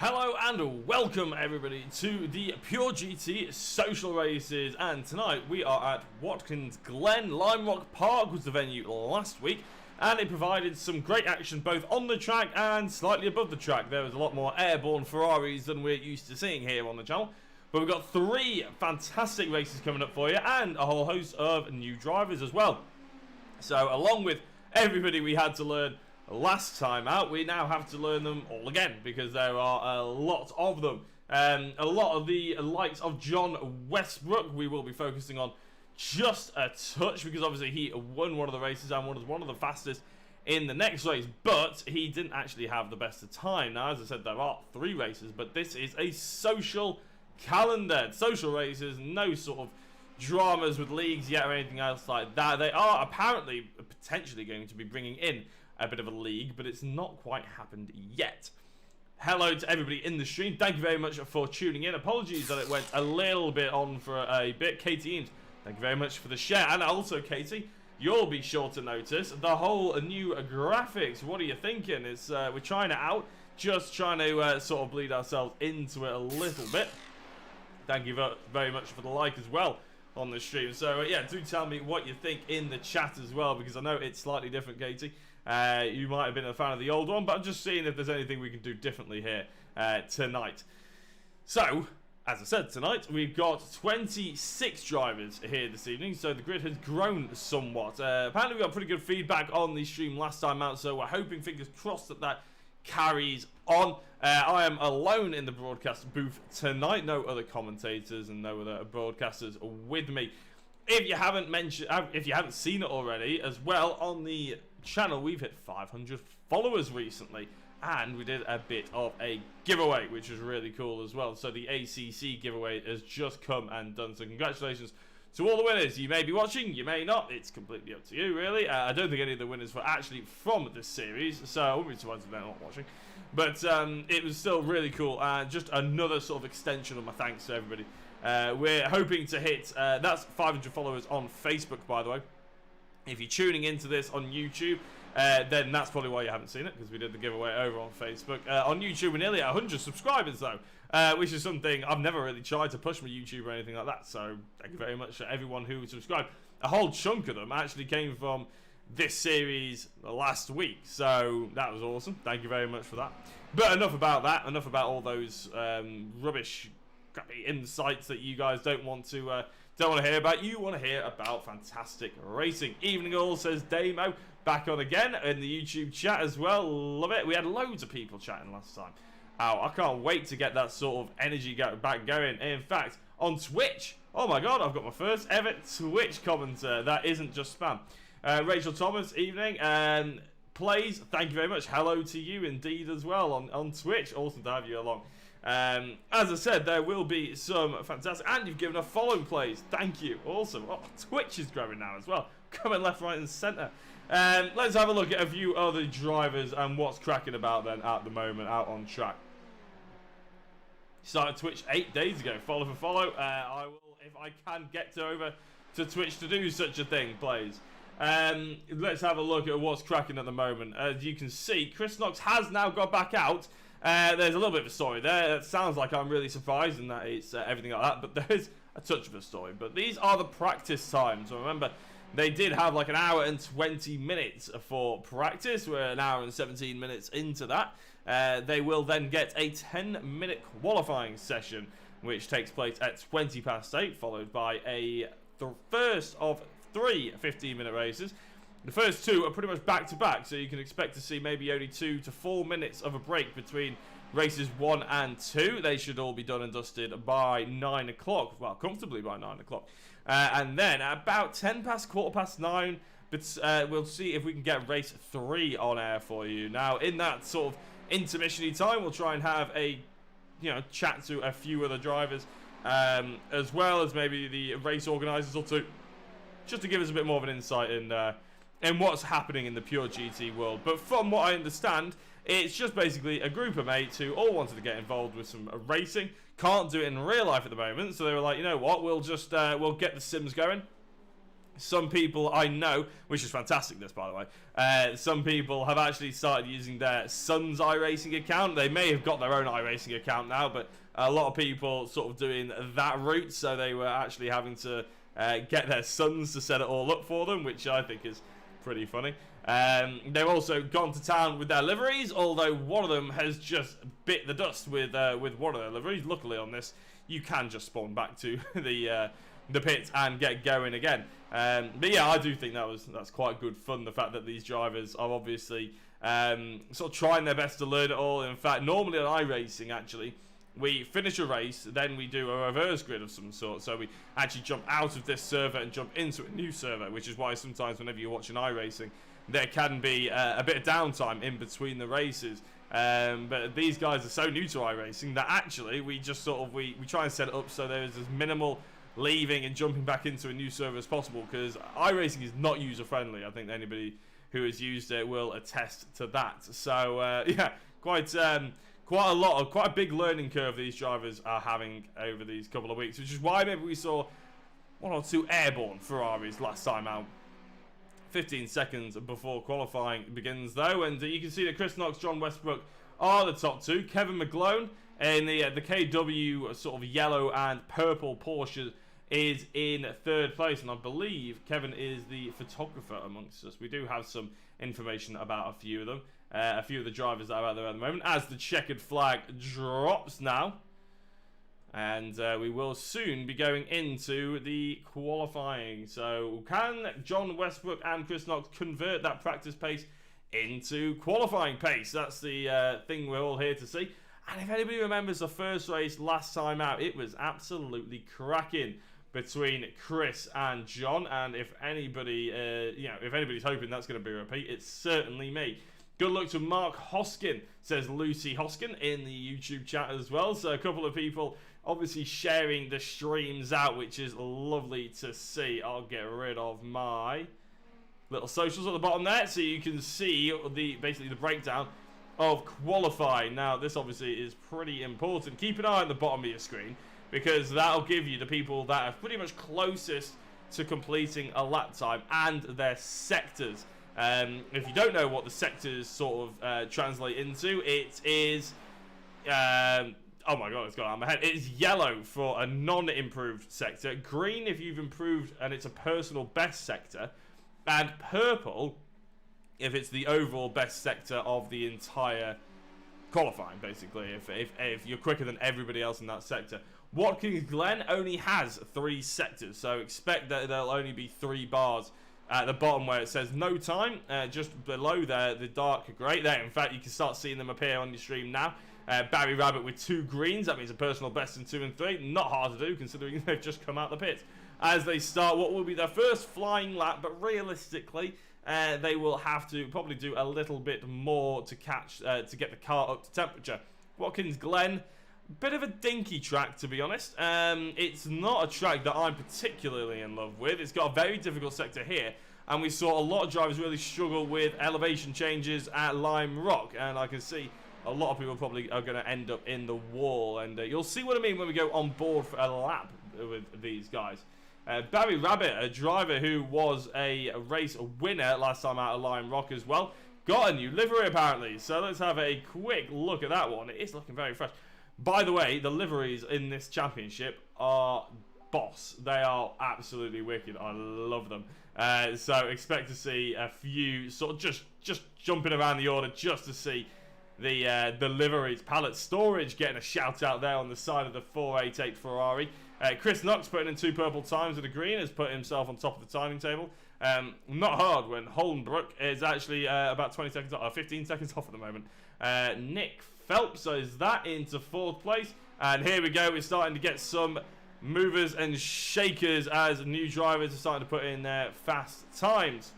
Hello and welcome everybody to the Pure GT social races, and tonight we are at Watkins Glen. Lime Rock Park was the venue last week, and it provided some great action both on the track and slightly above the track. There was a lot more airborne Ferraris than we're used to seeing here on the channel, but we've got 3 fantastic races coming up for you and a whole host of new drivers as well. So along with everybody we had to learn last time out, we now have to learn them all again because there are a lot of them. A lot of the likes of John Westbrook we will be focusing on just a touch, because obviously he won one of the races and was one of the fastest in the next race, but he didn't actually have the best of time. Now, as I said, there are 3 races, but this is a social calendar. Social races, no sort of dramas with leagues yet or anything else like that. They are apparently potentially going to be bringing in a bit of a league, but it's not quite happened yet. Hello to everybody in the stream. Thank you very much for tuning in. Apologies that it went a little bit on for a bit. Katie Eames, thank you very much for the share. And also, Katie, you'll be sure to notice the whole new graphics. What are you thinking? It's we're trying it out, just trying to sort of bleed ourselves into it a little bit. Thank you very much for the like as well on the stream. So yeah, do tell me what you think in the chat as well, because I know it's slightly different, Katie. You might have been a fan of the old one, but I'm just seeing if there's anything we can do differently here tonight. So, as I said, tonight we've got 26 drivers here this evening, so the grid has grown somewhat. Apparently we got pretty good feedback on the stream last time out, so we're hoping, fingers crossed, that that carries on. I am alone in the broadcast booth tonight, no other commentators and no other broadcasters with me. If you haven't seen it already as well, on the channel we've hit 500 followers recently, and we did a bit of a giveaway, which was really cool as well. So the ACC giveaway has just come and done, so congratulations to all the winners. You may be watching, you may not, it's completely up to you really. I don't think any of the winners were actually from this series, so I wouldn't be surprised if they're not watching, but it was still really cool, and just another sort of extension of my thanks to everybody. We're hoping to hit, that's 500 followers on Facebook, by the way. If you're tuning into this on YouTube, then that's probably why you haven't seen it, because we did the giveaway over on Facebook. On YouTube, we're nearly at 100 subscribers, though, which is something I've never really tried to push my YouTube or anything like that, so thank you very much to everyone who subscribed. A whole chunk of them actually came from this series last week, so that was awesome. Thank you very much for that. But enough about that, enough about all those rubbish crappy insights that you guys don't want to hear about. You want to hear about fantastic racing. Evening all, says Damo, back on again in the YouTube chat as well. Love it. We had loads of people chatting last time. Oh, I can't wait to get that sort of energy back going. In fact, on Twitch, oh my god, I've got my first ever Twitch commenter. That isn't just spam. Rachel Thomas, evening, and Plays, thank you very much. Hello to you indeed as well on Twitch. Awesome to have you along. As I said, there will be some fantastic, and you've given a follow, Plays. Thank you. Awesome. Oh, Twitch is growing now as well. Coming left, right, and centre. Let's have a look at a few other drivers and what's cracking about then at the moment out on track. Started Twitch 8 days ago. Follow for follow. I will, if I can get over to Twitch to do such a thing, Plays. Let's have a look at what's cracking at the moment. As you can see, Chris Knox has now got back out. There's a little bit of a story there. It sounds like I'm really surprised in that it's everything like that, but there is a touch of a story. But these are the practice times. So remember, they did have like an hour and 20 minutes for practice. We're an hour and 17 minutes into that. They will then get a 10-minute qualifying session, which takes place at 8:20, followed by the first of 3 15-minute races. The first 2 are pretty much back-to-back, so you can expect to see maybe only 2 to 4 minutes of a break between races 1 and 2. They should all be done and dusted by 9 o'clock, well, comfortably by 9 o'clock. And then at about 10 past, 9, but we'll see if we can get race 3 on air for you. Now, in that sort of intermission-y time, we'll try and have a, chat to a few other drivers, as well as maybe the race organisers or two, just to give us a bit more of an insight in what's happening in the Pure GT world. But from what I understand, it's just basically a group of mates who all wanted to get involved with some racing. Can't do it in real life at the moment, so they were like, you know what, we'll just we'll get the sims going, Some people I know, which is fantastic, this by the way, some people have actually started using their son's iRacing account. They may have got their own iRacing account now, but a lot of people sort of doing that route, so they were actually having to get their sons to set it all up for them, which I think is pretty funny. They've also gone to town with their liveries, although one of them has just bit the dust with one of their liveries. Luckily on this, you can just spawn back to the pits and get going again. But yeah, I do think that's quite good fun, the fact that these drivers are obviously sort of trying their best to learn it all. In fact, normally on iRacing, actually, we finish a race, then we do a reverse grid of some sort. So we actually jump out of this server and jump into a new server, which is why sometimes whenever you're watching iRacing, there can be a bit of downtime in between the races. But these guys are so new to iRacing that actually we just sort of we try and set it up so there is as minimal leaving and jumping back into a new server as possible, because iRacing is not user friendly. I think anybody who has used it will attest to that. So yeah, quite a big learning curve these drivers are having over these couple of weeks, which is why maybe we saw 1 or 2 airborne Ferraris last time out. 15 seconds before qualifying begins though, and you can see that Chris Knox, John Westbrook are the top 2. Kevin McGlone in the KW sort of yellow and purple Porsche is in 3rd place, and I believe Kevin is the photographer amongst us. We do have some information about a few of them, a few of the drivers that are out there at the moment, as the checkered flag drops now. And we will soon be going into the qualifying. So can John Westbrook and Chris Knox convert that practice pace into qualifying pace? That's the thing we're all here to see. And if anybody remembers the first race last time out, it was absolutely cracking between Chris and John. And if anybody, if anybody's hoping that's going to be a repeat, it's certainly me. Good luck to Mark Hoskin, says Lucy Hoskin in the YouTube chat as well. So a couple of people obviously sharing the streams out, which is lovely to see. I'll get rid of my little socials at the bottom there, so you can see basically the breakdown of qualifying. Now, this obviously is pretty important. Keep an eye on the bottom of your screen, because that'll give you the people that are pretty much closest to completing a lap time and their sectors. If you don't know what the sectors sort of translate into, it is oh my god, it's gone out of my head. It's yellow for a non-improved sector, green if you've improved and it's a personal best sector, and purple if it's the overall best sector of the entire qualifying, basically, if you're quicker than everybody else in that sector. Watkins Glen only has 3 sectors, so expect that there'll only be 3 bars at the bottom where it says no time, just below there, the dark grey there. In fact, you can start seeing them appear on your stream now. Barry Rabbit with 2 greens, that means a personal best in 2 and 3. Not hard to do, considering they've just come out the pits. As they start what will be their first flying lap, but realistically, they will have to probably do a little bit more to to get the car up to temperature. Watkins Glen, bit of a dinky track, to be honest. It's not a track that I'm particularly in love with. It's got a very difficult sector here, and we saw a lot of drivers really struggle with elevation changes at Lime Rock, and I can see a lot of people probably are going to end up in the wall, and you'll see what I mean when we go on board for a lap with these guys. Barry Rabbit, a driver who was a race winner last time out of Lime Rock as well, got a new livery apparently, so let's have a quick look at that one. It is looking very fresh. By the way, the liveries in this championship are boss. They are absolutely wicked. I love them. So expect to see a few sort of just jumping around the order just to see the liveries. Pallet Storage getting a shout out there on the side of the 488 Ferrari. Chris Knox putting in 2 purple times with a green has put himself on top of the timing table. Not hard when Holmbrook is actually about 20 seconds off, 15 seconds off at the moment. Nick Phelps is that into 4th place, and here we go. We're starting to get some movers and shakers as new drivers are starting to put in their fast times.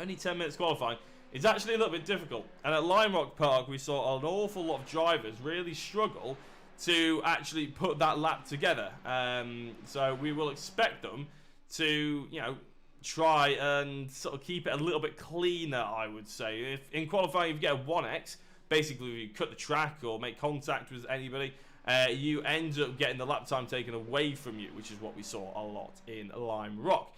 Only 10 minutes qualifying. It's actually a little bit difficult, and at Lime Rock Park we saw an awful lot of drivers really struggle to actually put that lap together. So we will expect them to, try and sort of keep it a little bit cleaner, I would say. If in qualifying, if you get a 1x, basically if you cut the track or make contact with anybody, you end up getting the lap time taken away from you, which is what we saw a lot in Lime Rock.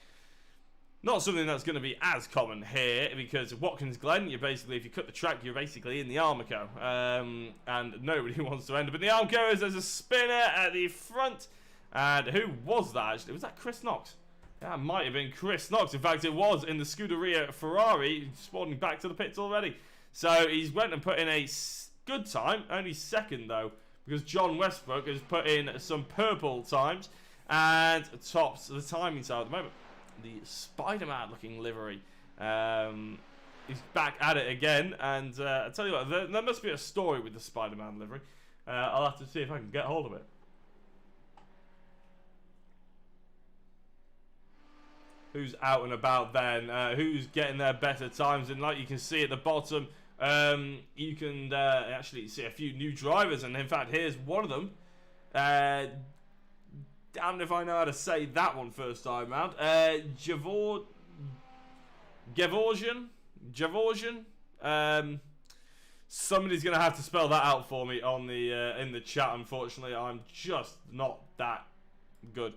Not something that's going to be as common here, because Watkins Glen, you're basically, if you cut the track, you're basically in the Armco. And nobody wants to end up in the Armco, as there's a spinner at the front. And who was that, actually? Was that Chris Knox? Yeah, it might have been Chris Knox. In fact, it was in the Scuderia Ferrari, spawning back to the pits already. So he's went and put in a good time, only second though, because John Westbrook has put in some purple times and tops the timing side at the moment. The Spider-Man looking livery. He's back at it again, and I tell you what, there must be a story with the Spider-Man livery. I'll have to see if I can get hold of it. Who's out and about then? Who's getting their better times? And like you can see at the bottom, you can actually see a few new drivers, and in fact, here's one of them. Damned if I know how to say that one first time round. Gevorgian. Somebody's gonna have to spell that out for me on the in the chat. Unfortunately, I'm just not that good.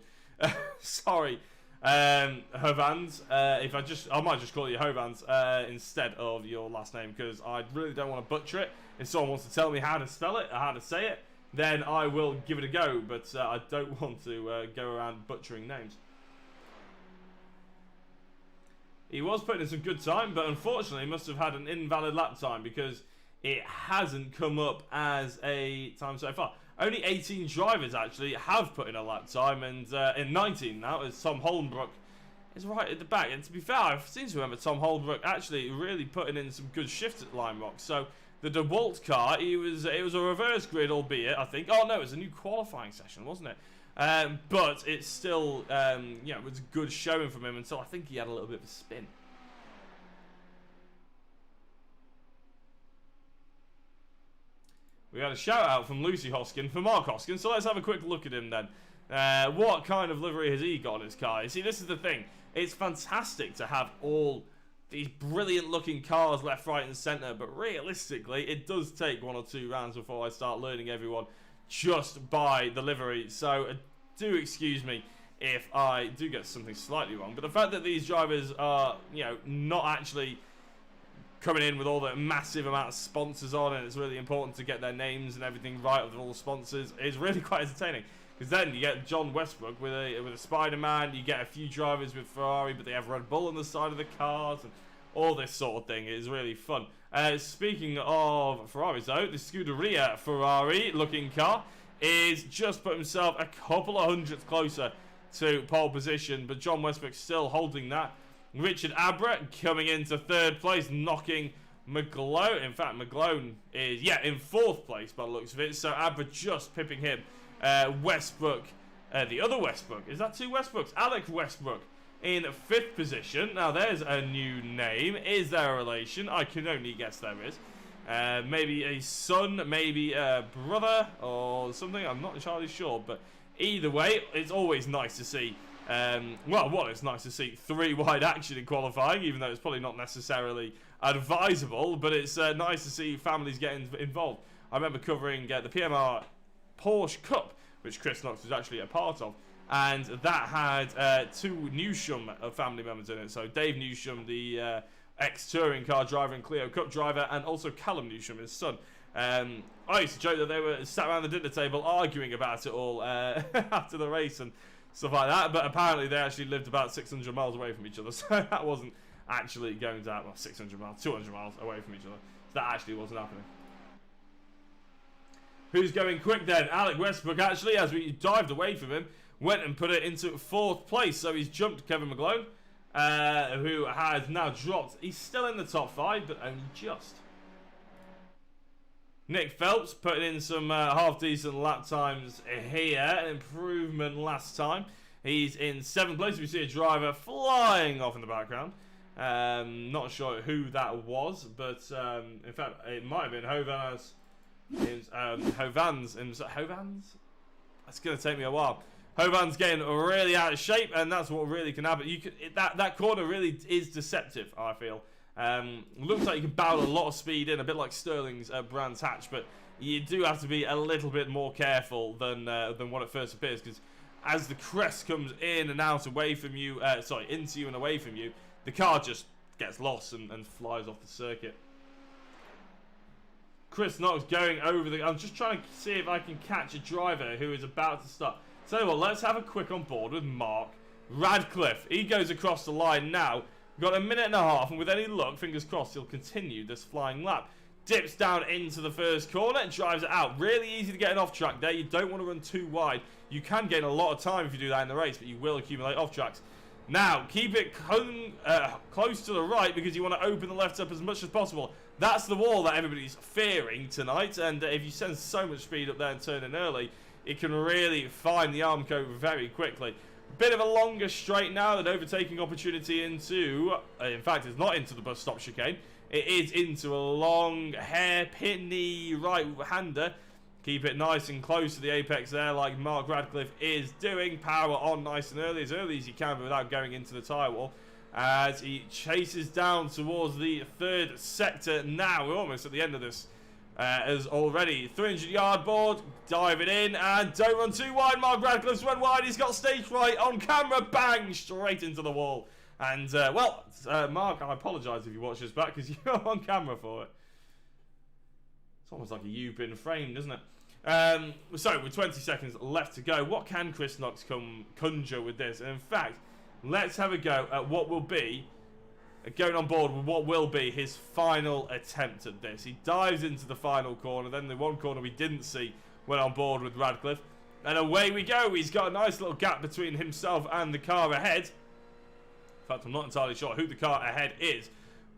Sorry, Hovans. I might just call you Hovans instead of your last name, because I really don't want to butcher it. If someone wants to tell me how to spell it or how to say it, then I will give it a go, but I don't want to go around butchering names. He was putting in some good time, but unfortunately he must have had an invalid lap time, because it hasn't come up as a time so far. Only 18 drivers actually have put in a lap time, and in 19 now, as Tom Holmbrook is right at the back. And to be fair, I seem to remember Tom Holmbrook actually really putting in some good shifts at Lime Rock. So the DeWalt car, it was a reverse grid, albeit, I think. Oh no, it was a new qualifying session, wasn't it? But it's still, you know, it was a good showing from him until I think he had a little bit of a spin. We had a shout out from Lucy Hoskin for Mark Hoskin, so let's have a quick look at him then. What kind of livery has he got on his car? You see, this is the thing. It's fantastic to have all these brilliant looking cars left, right and centre, but realistically it does take 1 or 2 rounds before I start learning everyone just by the livery. So do excuse me if I do get something slightly wrong, but the fact that these drivers are, you know, not actually coming in with all the massive amount of sponsors on, and it's really important to get their names and everything right with all the sponsors, is really quite entertaining. Because then you get John Westbrook with a Spider-Man, you get a few drivers with Ferrari, but they have Red Bull on the side of the cars, and all this sort of thing. It is really fun. Speaking of Ferraris though, the Scuderia Ferrari looking car is just put himself a couple of hundredths closer to pole position, but John Westbrook still holding that. Richard Abra coming into 3rd place, knocking McGlone. In fact, McGlone is, yeah, in 4th place by the looks of it, so Abra just pipping him. Westbrook, the other Westbrook, is that 2 Westbrooks? Alec Westbrook in 5th position. Now there's a new name. Is there a relation? I can only guess there is. Maybe a son, maybe a brother or something. I'm not entirely sure, but either way, it's always nice to see. It's nice to see 3 wide action in qualifying, even though it's probably not necessarily advisable, but it's nice to see families getting involved. I remember covering the PMR Porsche Cup, which Chris Knox was actually a part of, and that had 2 Newsham family members in it. So Dave Newsham, the ex-touring car driver and Clio Cup driver, and also Callum Newsham, his son. I used to joke that they were sat around the dinner table arguing about it all after the race and stuff like that, but apparently they actually lived about 600 miles away from each other, so that wasn't actually going to happen. Well, 600 miles, 200 miles away from each other, so that actually wasn't happening. Who's going quick then? Alec Westbrook, actually, as we dived away from him, went and put it into 4th place. So he's jumped Kevin McGlone, who has now dropped. He's still in the top 5, but only just. Nick Phelps putting in some half-decent lap times here. An improvement last time. He's in 7th place. We see a driver flying off in the background. Not sure who that was, but in fact, it might have been Hovans. Hovans? That's going to take me a while. Hovan's getting really out of shape, and that's what really can happen. That corner really is deceptive, I feel. Looks like you can barrel a lot of speed in, a bit like Sterling's Brands Hatch, but you do have to be a little bit more careful than what it first appears, because as the crest comes in and out away from you, into you and away from you, the car just gets lost and flies off the circuit. Chris Knox going over the... I'm just trying to see if I can catch a driver who is about to start. Tell you what, let's have a quick on board with Mark Radcliffe. He goes across the line now. Got a minute and a half, and with any luck, fingers crossed, he'll continue this flying lap. Dips down into the first corner and drives it out. Really easy to get an off track there. You don't want to run too wide. You can gain a lot of time if you do that in the race, but you will accumulate off tracks. Now, keep it close to the right because you want to open the left up as much as possible. That's the wall that everybody's fearing tonight, and if you send so much speed up there and turn in early, it can really find the Armco very quickly. Bit of a longer straight now, an overtaking opportunity into, in fact, it's not into the bus stop chicane. It is into a long hairpinny right-hander. Keep it nice and close to the apex there like Mark Radcliffe is doing. Power on nice and early as you can, but without going into the tyre wall. As he chases down towards the third sector now. We're almost at the end of this. As already 300-yard board, dive it in, and don't run too wide. Mark Radcliffe's went wide. He's got stage fright on camera. Bang! Straight into the wall. And, Mark, I apologise if you watch this back because you're on camera for it. It's almost like a you've been framed, isn't it? So, with 20 seconds left to go, what can Chris Knox conjure with this? And in fact, let's have a go at what will be, going on board with what will be his final attempt at this. He dives into the final corner, then the one corner we didn't see went on board with Radcliffe. And away we go. He's got a nice little gap between himself and the car ahead. In fact, I'm not entirely sure who the car ahead is.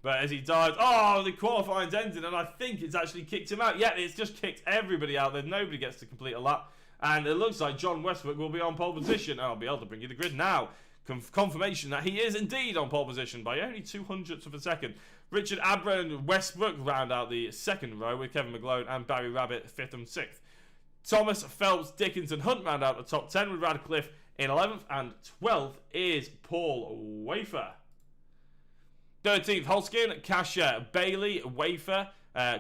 But as he dives, the qualifying's ended, and I think it's actually kicked him out. Yeah, it's just kicked everybody out there. Nobody gets to complete a lap. And it looks like John Westbrook will be on pole position. And I'll be able to bring you the grid now. Confirmation that he is indeed on pole position by only 0.02 of a second. Richard Abra and Westbrook round out the second row with Kevin McGlone and Barry Rabbit 5th and 6th. Thomas, Phelps, Dickinson, Hunt round out the top 10 with Radcliffe in 11th, and 12th is Paul Wafer. 13th, Holskin, Kasha, Bailey, Wafer,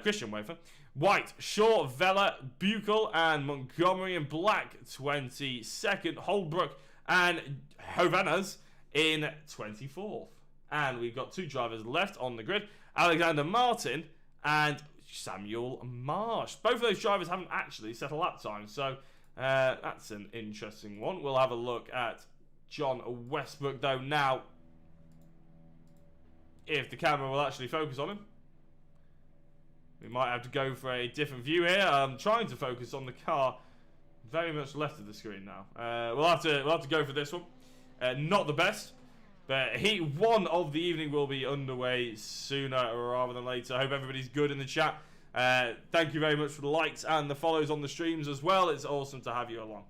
Christian Wafer, White, Shaw, Vella, Buchel, and Montgomery and Black 22nd, Holbrook and Hovanas in 24th. And we've got two drivers left on the grid, Alexander Martin and Samuel Marsh. Both of those drivers haven't actually set a lap time, so that's an interesting one. We'll have a look at John Westbrook, though, now, if the camera will actually focus on him. We might have to go for a different view here. I'm trying to focus on the car very much left of the screen now. We'll have to go for this one. Not the best, but Heat 1 of the evening will be underway sooner rather than later. I hope everybody's good in the chat. Thank you very much for the likes and the follows on the streams as well. It's awesome to have you along.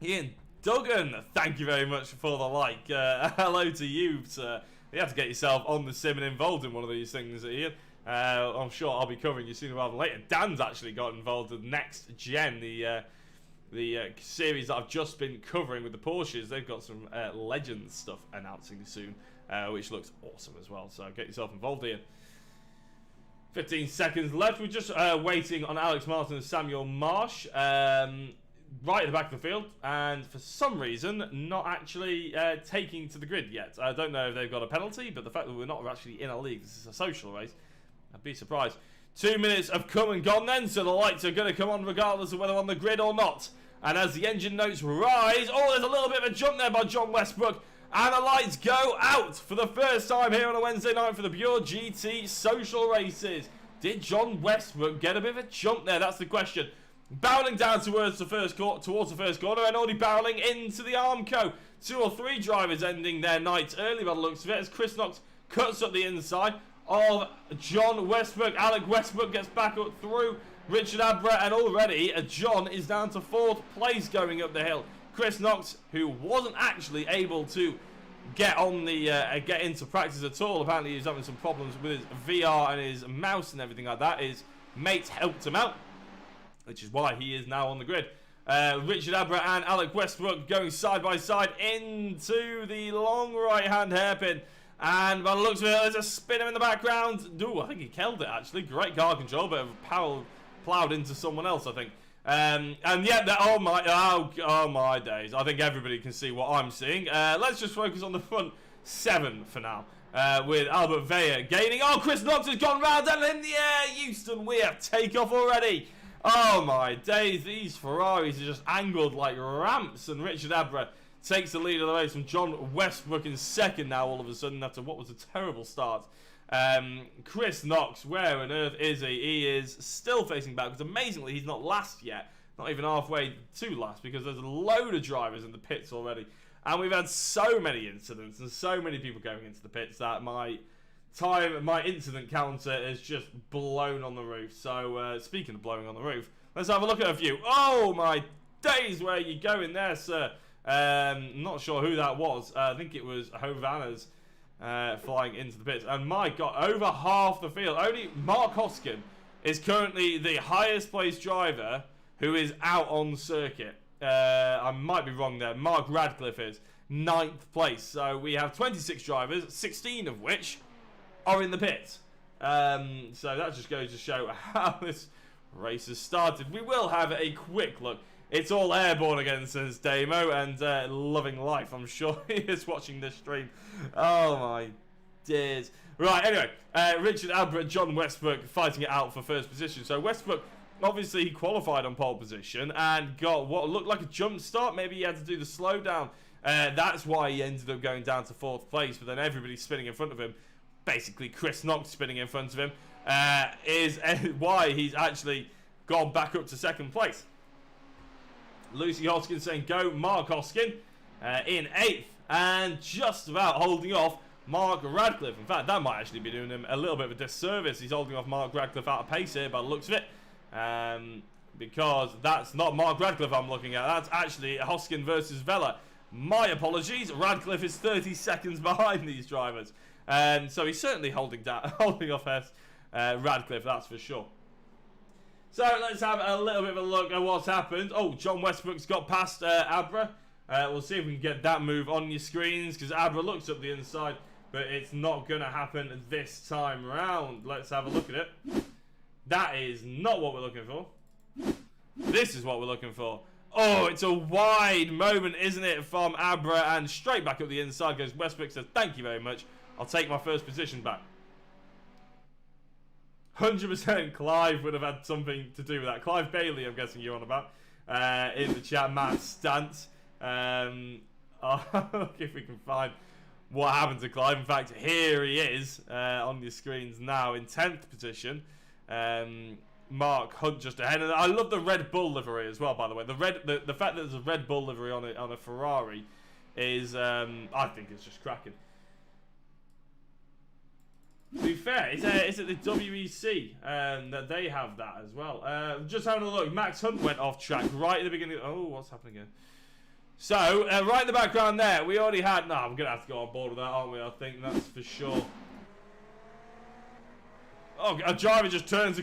Ian Duggan, thank you very much for the like. Hello to you. You have to get yourself on the sim and involved in one of these things, Ian. I'm sure I'll be covering you sooner rather than later. Dan's actually got involved with Next Gen, the series that I've just been covering with the Porsches. They've got some Legends stuff announcing soon, which looks awesome as well. So get yourself involved, Ian. 15 seconds left. We're just waiting on Alex Martin and Samuel Marsh. Right at the back of the field, and for some reason not actually taking to the grid yet. I don't know if they've got a penalty, but the fact that we're not actually in a league, this is a social race, I'd be surprised. 2 minutes have come and gone then, so the lights are going to come on regardless of whether on the grid or not. And as the engine notes rise, there's a little bit of a jump there by John Westbrook, and the lights go out for the first time here on a Wednesday night for the Pure GT social races. Did John Westbrook get a bit of a jump there? That's the question. Barreling down towards the first corner and already barreling into the Armco. 2 or 3 drivers ending their night early by the looks of it as Chris Knox cuts up the inside of John Westbrook. Alec Westbrook gets back up through Richard Abra, and already John is down to 4th place going up the hill. Chris Knox, who wasn't actually able to get on the get into practice at all, apparently he's having some problems with his VR and his mouse and everything like that. His mates helped him out, which is why he is now on the grid. Richard Abra and Alec Westbrook going side by side into the long right-hand hairpin. And by the looks of it, there's a spinner in the background. Ooh, I think he killed it, actually. Great car control, but power ploughed into someone else, I think. And yeah, oh my days. I think everybody can see what I'm seeing. Let's just focus on the front 7 for now. With Albert Vea gaining. Oh, Chris Knox has gone round and in the air. Houston Weir take off already. Oh my days. These Ferraris are just angled like ramps. And Richard Abra takes the lead of the race from John Westbrook in second now all of a sudden after what was a terrible start. Chris Knox, where on earth is he? He is still facing back because amazingly he's not last yet. Not even halfway to last because there's a load of drivers in the pits already. And we've had so many incidents and so many people going into the pits that my incident counter is just blown on the roof. So, speaking of blowing on the roof, let's have a look at a few. Oh, my days, where you going there, sir? Not sure who that was. I think it was Hovanna's flying into the pits. And my God, over half the field. Only Mark Hoskin is currently the highest placed driver who is out on circuit. I might be wrong there. Mark Radcliffe is 9th place. So we have 26 drivers, 16 of which are in the pits. So that just goes to show how this race has started. We will have a quick look. It's all airborne again, says Damo, and loving life. I'm sure he is watching this stream. Oh my days. Right, anyway, Richard Albert, John Westbrook fighting it out for first position. So Westbrook, obviously, he qualified on pole position and got what looked like a jump start. Maybe he had to do the slowdown. That's why he ended up going down to 4th place. But then everybody spinning in front of him, basically Chris Knox spinning in front of him, is why he's actually gone back up to 2nd place. Lucy Hoskin saying go Mark Hoskin in 8th and just about holding off Mark Radcliffe. In fact, that might actually be doing him a little bit of a disservice. He's holding off Mark Radcliffe out of pace here by the looks of it. Because that's not Mark Radcliffe I'm looking at. That's actually Hoskin versus Vella. My apologies. Radcliffe is 30 seconds behind these drivers. So he's certainly holding off Radcliffe, that's for sure. So let's have a little bit of a look at what's happened. Oh, John Westbrook's got past Abra. We'll see if we can get that move on your screens because Abra looks up the inside, but it's not going to happen this time round. Let's have a look at it. That is not what we're looking for. This is what we're looking for. Oh, it's a wide moment, isn't it, from Abra, and straight back up the inside goes Westbrook. Says, thank you very much. I'll take my first position back. 100% Clive would have had something to do with that. Clive Bailey, I'm guessing you're on about, in the chat. Matt Stantz. I'll look if we can find what happened to Clive. In fact, here he is on your screens now in 10th position. Mark Hunt just ahead. And I love the Red Bull livery as well, by the way. The fact that there's a Red Bull livery on a Ferrari is, I think it's just cracking. To be fair, is it the WEC that they have that as well? Just having a look. Max Hunt went off track right at the beginning. Oh, what's happening here? So, right in the background there, we already had... No, I'm going to have to go on board with that, aren't we? I think that's for sure. Oh, a driver just turns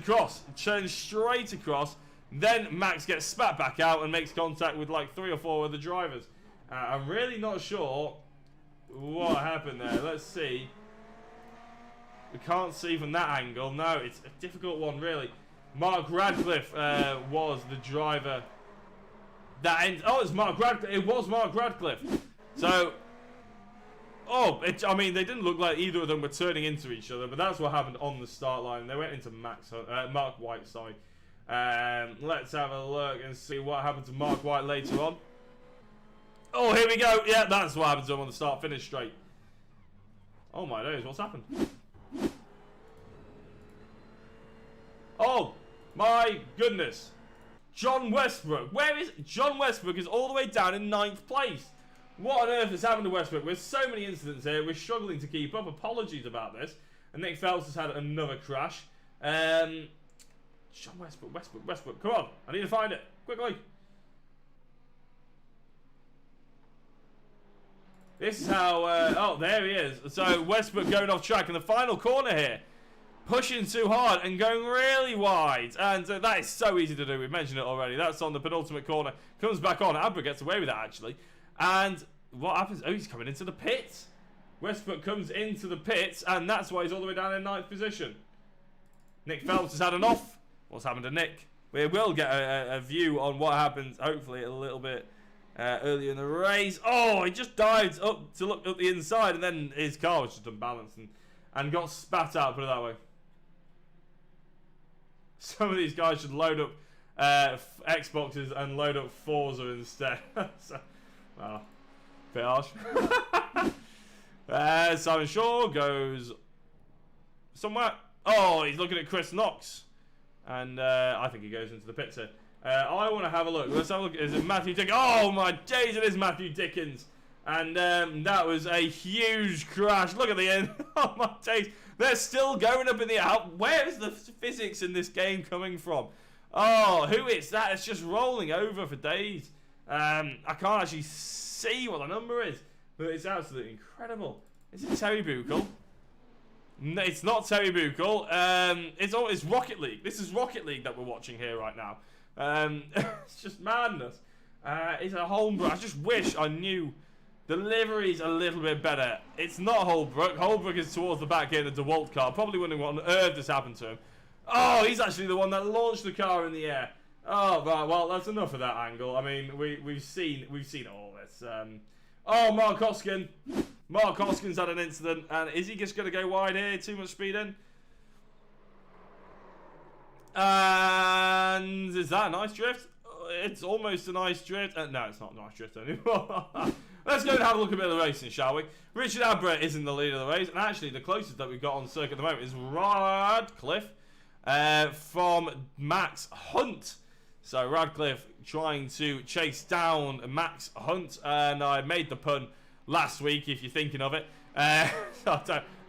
straight across. Then Max gets spat back out and makes contact with like 3 or 4 other drivers. I'm really not sure what happened there. Let's see. We can't see from that angle. No, it's a difficult one, really. Mark Radcliffe was the driver. Oh, it's Mark Radcliffe. It was Mark Radcliffe. So, I mean, they didn't look like either of them were turning into each other, but that's what happened on the start line. They went into Mark White, sorry. Let's have a look and see what happened to Mark White later on. Oh, here we go. Yeah, that's what happened to him on the start-finish straight. Oh my days, what's happened? Oh my goodness. John Westbrook. Where is John Westbrook? Is all the way down in 9th place. What on earth has happened to Westbrook? There's so many incidents here. We're struggling to keep up. Apologies about this. And Nick Phelps has had another crash. John Westbrook. Come on. I need to find it. Quickly. This is how... oh, there he is. So Westbrook going off track in the final corner here. Pushing too hard and going really wide. And that is so easy to do. We've mentioned it already. That's on the penultimate corner. Comes back on. Abra gets away with that, actually. And what happens? Oh, he's coming into the pits. Westbrook comes into the pits. And that's why he's all the way down in 9th position. Nick Phelps has had an off. What's happened to Nick? we will get a view on what happens, hopefully, a little bit earlier in the race. Oh, he just dived up to look up the inside, and then his car was just unbalanced and got spat out, put it that way. Some of these guys should load up Xboxes and load up Forza instead. So, well, bit harsh. Simon Shaw goes somewhere. Oh, he's looking at Chris Knox. And I think he goes into the pits here. I want to have a look. Let's have a look. Is it Matthew Dickens? Oh, my days, it is Matthew Dickens. And that was a huge crash. Look at the end. Oh, my days. They're still going up in the air. Where is the physics in this game coming from? Oh, who is that? It's just rolling over for days. I can't actually see what the number is, but it's absolutely incredible. Is it Terry Buchel? No, it's not Terry Buchel. It's Rocket League. This is Rocket League that we're watching here right now. It's just madness. It's a Holmbrook. I just wish I knew the livery's a little bit better. It's not Holbrook. Holbrook is towards the back here, the DeWalt car. Probably wondering what on earth has happened to him. Oh, he's actually the one that launched the car in the air. Oh, right. Well, that's enough of that angle. I mean, we've seen all this. Oh, Mark Hoskin. Mark Hoskin's had an incident, and is he just going to go wide here? Too much speed in. And is that a nice drift? It's almost a nice drift. No, it's not a nice drift anymore. Let's go and have a look at a bit of the racing, shall we? Richard Abrett isn't the leader of the race, and actually the closest that we've got on the circuit at the moment is Radcliffe from Max Hunt. So Radcliffe trying to chase down Max Hunt, and I made the pun last week if you're thinking of it. I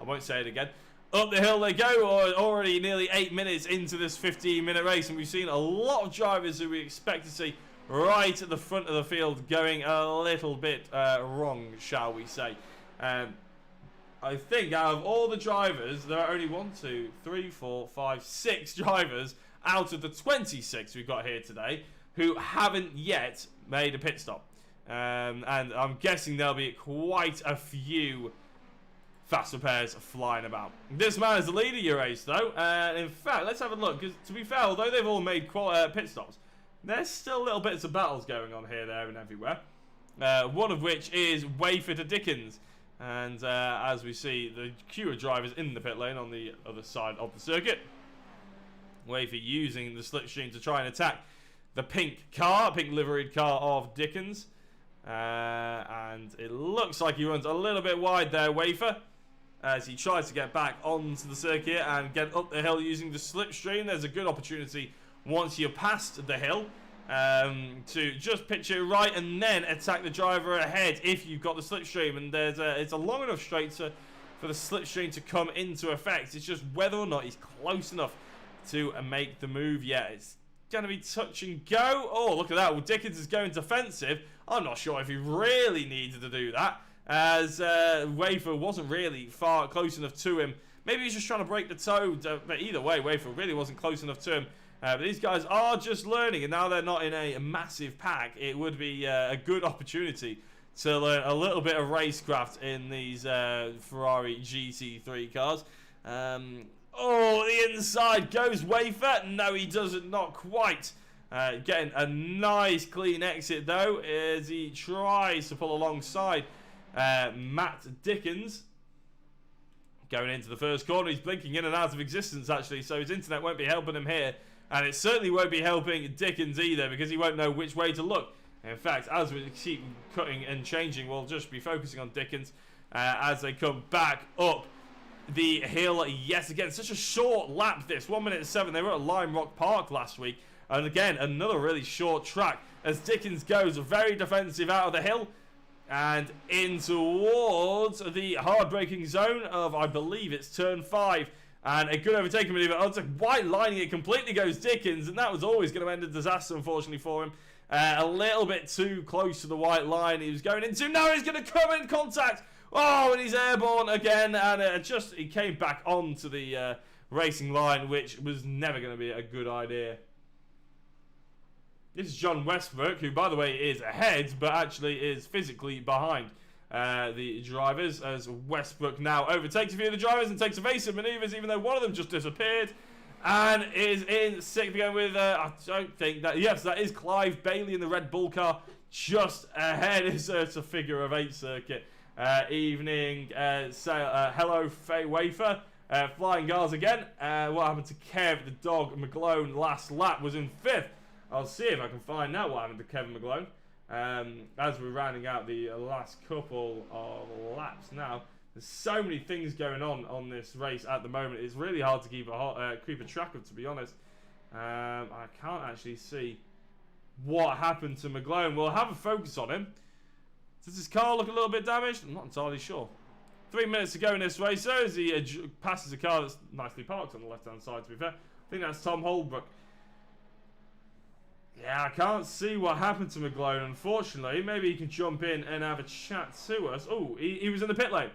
won't say it again. Up the hill they go, already nearly 8 minutes into this 15-minute race, and we've seen a lot of drivers who we expect to see right at the front of the field going a little bit wrong, shall we say. I think out of all the drivers, there are only 6 drivers out of the 26 we've got here today who haven't yet made a pit stop. And I'm guessing there'll be quite a few fast repairs flying about. This man is the leader of your race, though. And in fact, let's have a look. Because to be fair, although they've all made pit stops, there's still little bits of battles going on here, there, and everywhere. One of which is Wafer to Dickens. And as we see, the queue of drivers in the pit lane on the other side of the circuit. Wafer using the slipstream to try and attack the pink liveried car of Dickens. And it looks like he runs a little bit wide there, Wafer, as he tries to get back onto the circuit and get up the hill using the slipstream. There's a good opportunity once you're past the hill to just pitch it right and then attack the driver ahead if you've got the slipstream. And it's a long enough straight for the slipstream to come into effect. It's just whether or not he's close enough to make the move yet. It's going to be touch and go. Oh, look at that. Well, Dickens is going defensive. I'm not sure if he really needed to do that, as Wafer wasn't really far close enough to him. Maybe he's just trying to break the toe, but either way, Wafer really wasn't close enough to him. But these guys are just learning, and now they're not in a massive pack. It would be a good opportunity to learn a little bit of racecraft in these Ferrari GT3 cars. Oh, the inside goes Wafer. No, he doesn't, not quite. Getting a nice clean exit, though, as he tries to pull alongside Matt Dickens. Going into the first corner, he's blinking in and out of existence, actually, so his internet won't be helping him here. And it certainly won't be helping Dickens either, because he won't know which way to look. In fact, as we keep cutting and changing, we'll just be focusing on Dickens as they come back up the hill yet again. Such a short lap, this 1 minute 7. They were at Lime Rock Park last week, and again another really short track as Dickens goes very defensive out of the hill and in towards the hard braking zone of, I believe it's turn 5, and a good overtaking maneuver. Oh, it's like white lining it completely goes Dickens, and that was always going to end a disaster, unfortunately, for him. A little bit too close to the white line he was going into. Now he's going to come in contact. Oh, and he's airborne again, and he came back onto the racing line, which was never going to be a good idea. This is John Westbrook, who, by the way, is ahead, but actually is physically behind the drivers, as Westbrook now overtakes a few of the drivers and takes evasive maneuvers, even though one of them just disappeared. And is in 6th again with, I don't think that, yes, that is Clive Bailey in the Red Bull car. Just ahead is a figure of 8 circuit. Evening, hello Faye Wafer. Flying Guards again. What happened to Kev, the dog, McGlone last lap was in 5th. I'll see if I can find out what happened to Kevin McGlone. As we're rounding out the last couple of laps now. There's so many things going on this race at the moment. It's really hard to keep a track of, to be honest. I can't actually see what happened to McGlone. We'll have a focus on him. Does his car look a little bit damaged? I'm not entirely sure. 3 minutes to go in this race, so as he passes a car that's nicely parked on the left-hand side, to be fair. I think that's Tom Holbrook. Yeah, I can't see what happened to McGlone, unfortunately. Maybe he can jump in and have a chat to us. Oh, he was in the pit lane.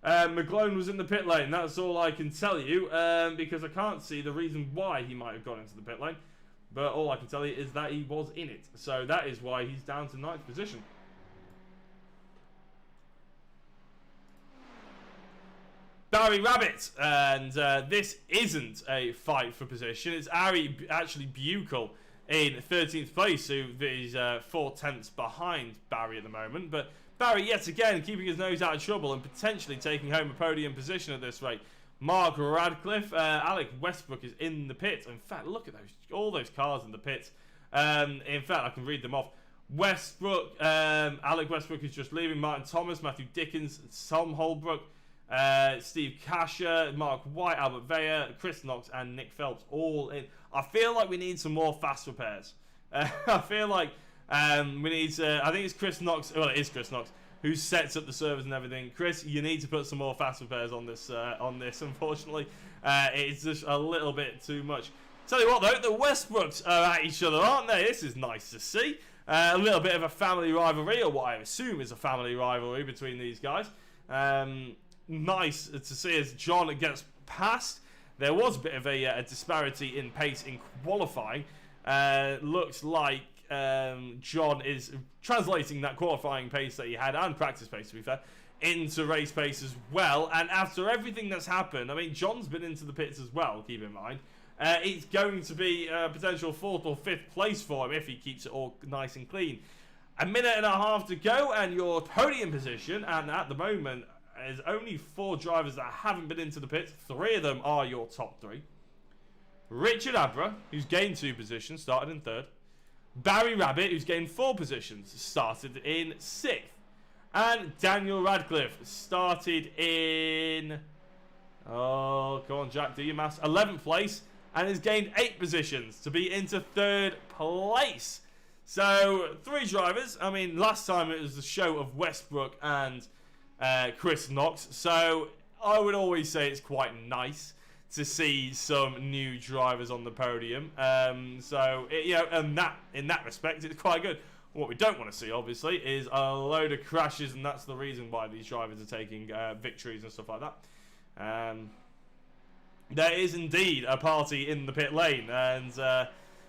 McGlone was in the pit lane. That's all I can tell you, because I can't see the reason why he might have gone into the pit lane. But all I can tell you is that he was in it. So that is why he's down to 9th position. Barry Rabbit, and this isn't a fight for position. It's actually Buchel in 13th place, who is 4/10 behind Barry at the moment. But Barry, yet again, keeping his nose out of trouble and potentially taking home a podium position at this rate. Mark Radcliffe, Alec Westbrook is in the pit. In fact, look at all those cars in the pits. In fact, I can read them off. Westbrook, Alec Westbrook is just leaving. Martin Thomas, Matthew Dickens, Tom Holbrook, Steve Kasher, Mark White, Albert Vea, Chris Knox, and Nick Phelps all in. I feel like we need some more fast repairs. I feel like we need I think it's Chris Knox. Well, it is Chris Knox who sets up the servers and everything. Chris, you need to put some more fast repairs on this. Unfortunately, it's just a little bit too much. Tell you what, though, the Westbrooks are at each other, aren't they? This is nice to see. A little bit of a family rivalry, or what I assume is a family rivalry between these guys. Nice to see as John gets past. There was a bit of a disparity in pace in qualifying. Looks like John is translating that qualifying pace that he had, and practice pace, to be fair, into race pace as well. And after everything that's happened, I mean, John's been into the pits as well, keep in mind. It's going to be a potential 4th or 5th place for him if he keeps it all nice and clean. A minute and a half to go, and your podium position, and at the moment, there's only 4 drivers that haven't been into the pits. 3 of them are your top 3. Richard Abra, who's gained 2 positions, started in 3rd. Barry Rabbit, who's gained 4 positions, started in 6th. And Daniel Radcliffe started in... Oh, come on, Jack, do your maths. 11th place, and has gained 8 positions to be into 3rd place. So, 3 drivers. I mean, last time it was the show of Westbrook and Chris Knox. So, I would always say it's quite nice to see some new drivers on the podium. And in that respect, it's quite good. What we don't want to see, obviously, is a load of crashes, and that's the reason why these drivers are taking victories and stuff like that. There is indeed a party in the pit lane, and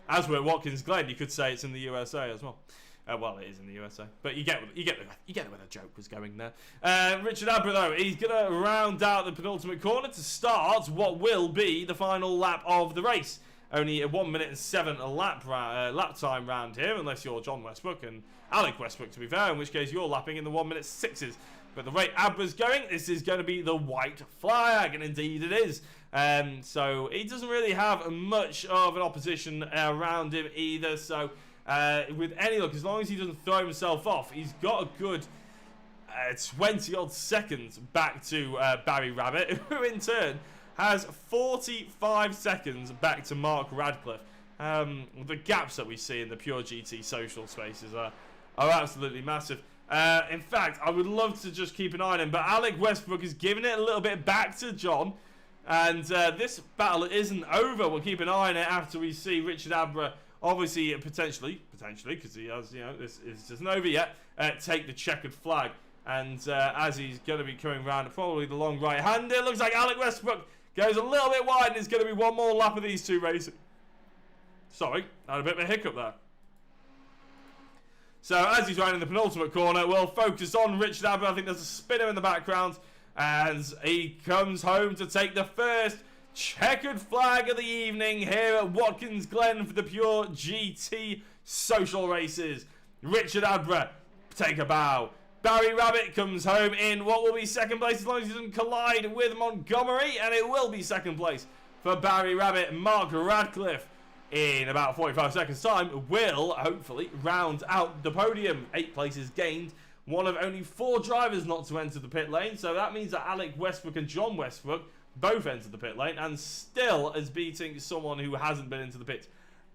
as we're at Watkins Glen, you could say it's in the USA as well. Well, it is in the USA, but you get where the joke was going there. Richard Abra, though, he's gonna round out the penultimate corner to start what will be the final lap of the race. Only a 1 minute and 7 lap time round here, unless you're John Westbrook and Alec Westbrook, to be fair, in which case you're lapping in the 1 minute 6s. But the rate Abra's going, this is going to be the white flag, and indeed it is. So he doesn't really have much of an opposition around him either. So with any luck, as long as he doesn't throw himself off, he's got a good 20-odd seconds back to Barry Rabbit, who in turn has 45 seconds back to Mark Radcliffe. The gaps that we see in the Pure GT social spaces are absolutely massive. In fact, I would love to just keep an eye on him, but Alec Westbrook is giving it a little bit back to John, and this battle isn't over. We'll keep an eye on it after we see Richard Abra, obviously, potentially, because he has, this isn't over yet, take the checkered flag. And as he's going to be coming round, probably the long right-hand, it looks like Alec Westbrook goes a little bit wide, and it's going to be one more lap of these two racing. Sorry, I had a bit of a hiccup there. So as he's rounding the penultimate corner, we'll focus on Richard Abra. I think there's a spinner in the background, as he comes home to take the first checkered flag of the evening here at Watkins Glen for the Pure GT social races. Richard Abra, take a bow. Barry Rabbit comes home in what will be second place as long as he doesn't collide with Montgomery, and it will be second place for Barry Rabbit. Mark Radcliffe, in about 45 seconds time, will hopefully round out the podium. 8 places gained, one of only 4 drivers not to enter the pit lane, so that means that Alec Westbrook and John Westbrook both entered the pit lane, and still is beating someone who hasn't been into the pit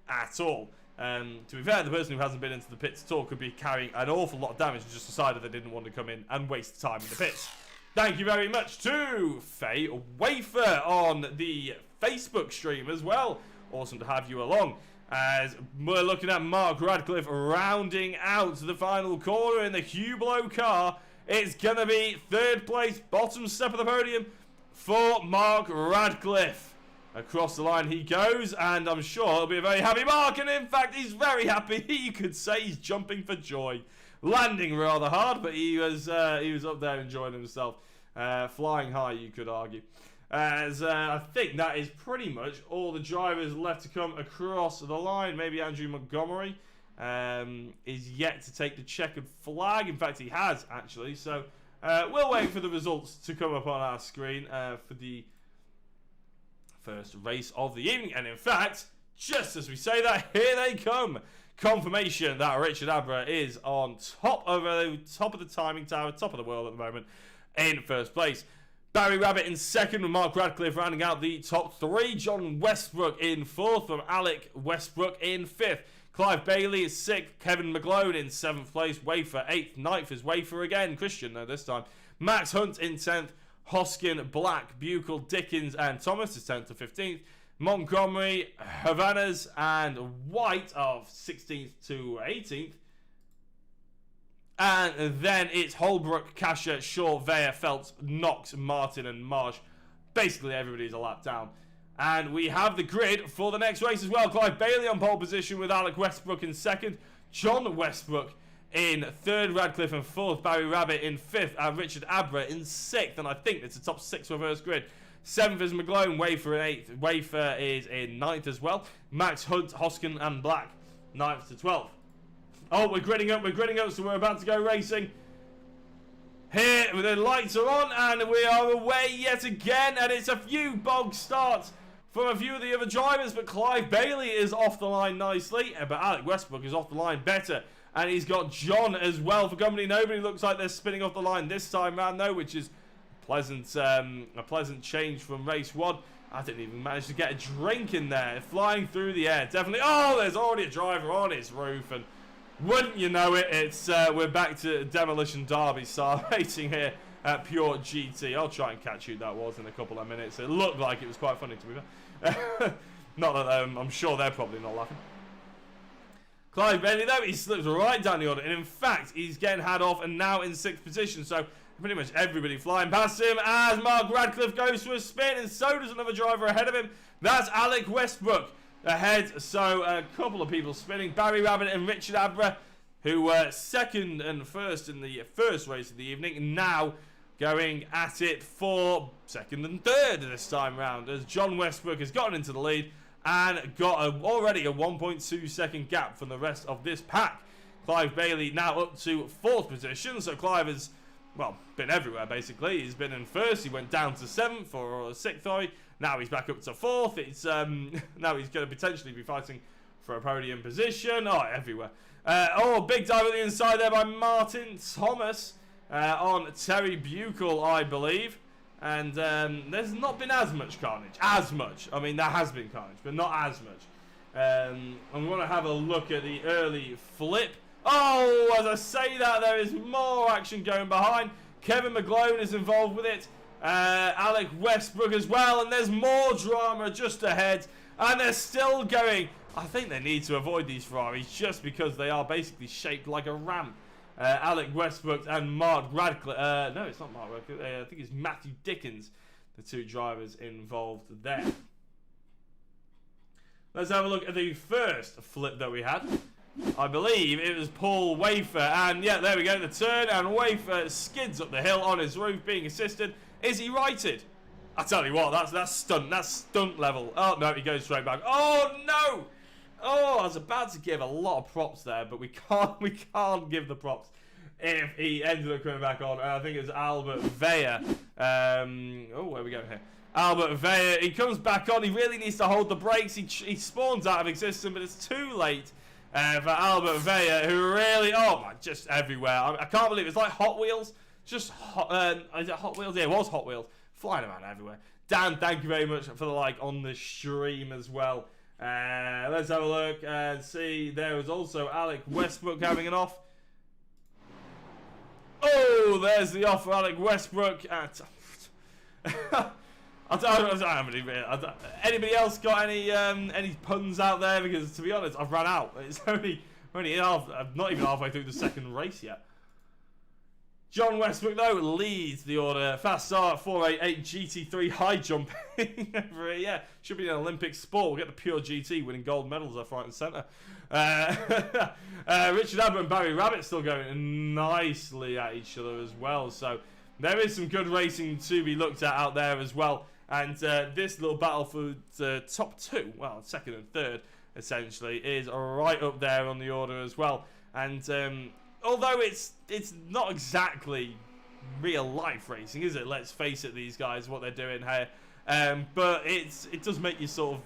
at all. To be fair, the person who hasn't been into the pits at all could be carrying an awful lot of damage and just decided they didn't want to come in and waste time in the pits. Thank you very much to Faye Wafer on the Facebook stream as well. Awesome to have you along. As we're looking at Mark Radcliffe rounding out the final corner in the Hublot car. It's going to be third place, bottom step of the podium for Mark Radcliffe. Across the line he goes, and I'm sure it'll be a very happy Mark, and in fact he's very happy. You could say he's jumping for joy. Landing rather hard, but he was up there enjoying himself. Flying high, you could argue. As I think that is pretty much all the drivers left to come across the line. Maybe Andrew Montgomery is yet to take the checkered flag. In fact, he has, actually. So we'll wait for the results to come up on our screen for the first race of the evening. And in fact, just as we say that, here they come. Confirmation that Richard Abra is on top of the timing tower, top of the world at the moment, in first place. Barry Rabbit in second, with Mark Radcliffe rounding out the top 3. John Westbrook in 4th, from Alec Westbrook in 5th. Clive Bailey is 6th. Kevin McGlone in 7th place. Wafer 8th. 9th is Wafer again. Christian, though, this time. Max Hunt in 10th. Hoskin, Black, Buchel, Dickens, and Thomas is 10th to 15th. Montgomery, Havanas, and White of 16th to 18th. And then it's Holbrook, Kasher, Shaw, Veyer, Phelps, Knox, Martin, and Marsh. Basically, everybody's a lap down. And we have the grid for the next race as well. Clive Bailey on pole position with Alec Westbrook in 2nd. John Westbrook in 3rd. Radcliffe in 4th. Barry Rabbit in 5th. And Richard Abra in 6th. And I think it's a top 6 reverse grid. 7th is McGlone. Wafer in 8th. Wafer is in 9th as well. Max Hunt, Hoskin, and Black, 9th to 12th. Oh, we're gridding up, so we're about to go racing. Here, the lights are on, and we are away yet again, and it's a few bog starts from a few of the other drivers, but Clive Bailey is off the line nicely, but Alec Westbrook is off the line better, and he's got John as well for company. Nobody looks like they're spinning off the line this time round, though, which is a pleasant change from race 1. I didn't even manage to get a drink in there, flying through the air, definitely. Oh, there's already a driver on his roof, and wouldn't you know it, it's we're back to Demolition Derby style racing here at Pure GT. I'll try and catch who that was in a couple of minutes. It looked like it was quite funny to me. Not that I'm sure they're probably not laughing. Clive Bailey, though, he slips right down the order. And in fact, he's getting had off and now in 6th position. So pretty much everybody flying past him as Mark Radcliffe goes for a spin. And so does another driver ahead of him. That's Alec Westbrook ahead. So a couple of people spinning. Barry Rabbit and Richard Abra, who were 2nd and 1st in the first race of the evening, now going at it for 2nd and 3rd this time round, as John Westbrook has gotten into the lead and got already a 1.2 second gap from the rest of this pack. Clive Bailey now up to 4th position, so Clive has, well, been everywhere basically. He's been in 1st, he went down to 7th or 6th, sorry. Now he's back up to 4th. It's now he's going to potentially be fighting for a podium position. Oh, everywhere. Big dive at the inside there by Martin Thomas on Terry Buchel, I believe. And there's not been as much carnage. I mean, there has been carnage, but not as much. I'm going to have a look at the early flip. Oh, as I say that, there is more action going behind. Kevin McGlone is involved with it. Alec Westbrook as well, and there's more drama just ahead, and they're still going. I think they need to avoid these Ferraris just because they are basically shaped like a ramp. Alec Westbrook and Mark Radcliffe. No, it's not Mark Radcliffe. I think it's Matthew Dickens, the 2 drivers involved there. Let's have a look at the first flip that we had. I believe it was Paul Wafer, and yeah, there we go, the turn, and Wafer skids up the hill on his roof, being assisted. Is he righted? I tell you what, that's stunt level. Oh no, he goes straight back. Oh no! Oh, I was about to give a lot of props there, but we can't give the props if he ended up coming back on. I think it's Albert Vea. Oh, where are we going here? Albert Vea, he comes back on. He really needs to hold the brakes. He spawns out of existence, but it's too late for Albert Vea, who really, oh my, just everywhere. I can't believe it's like Hot Wheels. Just is it Hot Wheels? Yeah, it was Hot Wheels. Flying around everywhere. Dan, thank you very much for the like on the stream as well. Let's have a look and see. There was also Alec Westbrook having an off. Oh, there's the off for Alec Westbrook. Anybody else got any puns out there? Because to be honest, I've run out. It's only not even halfway through the second race yet. John Westbrook, though, leads the order. Fast start, 488 GT3 high jumping. Yeah, should be an Olympic sport. We'll get the pure GT winning gold medals left, right, and centre. Richard Abbott and Barry Rabbit still going nicely at each other as well. So there is some good racing to be looked at out there as well. And this little battle for the top two, well, second and third, essentially, is right up there on the order as well. And although it's not exactly real life racing, is it? Let's face it, these guys, what they're doing here. But it does make you sort of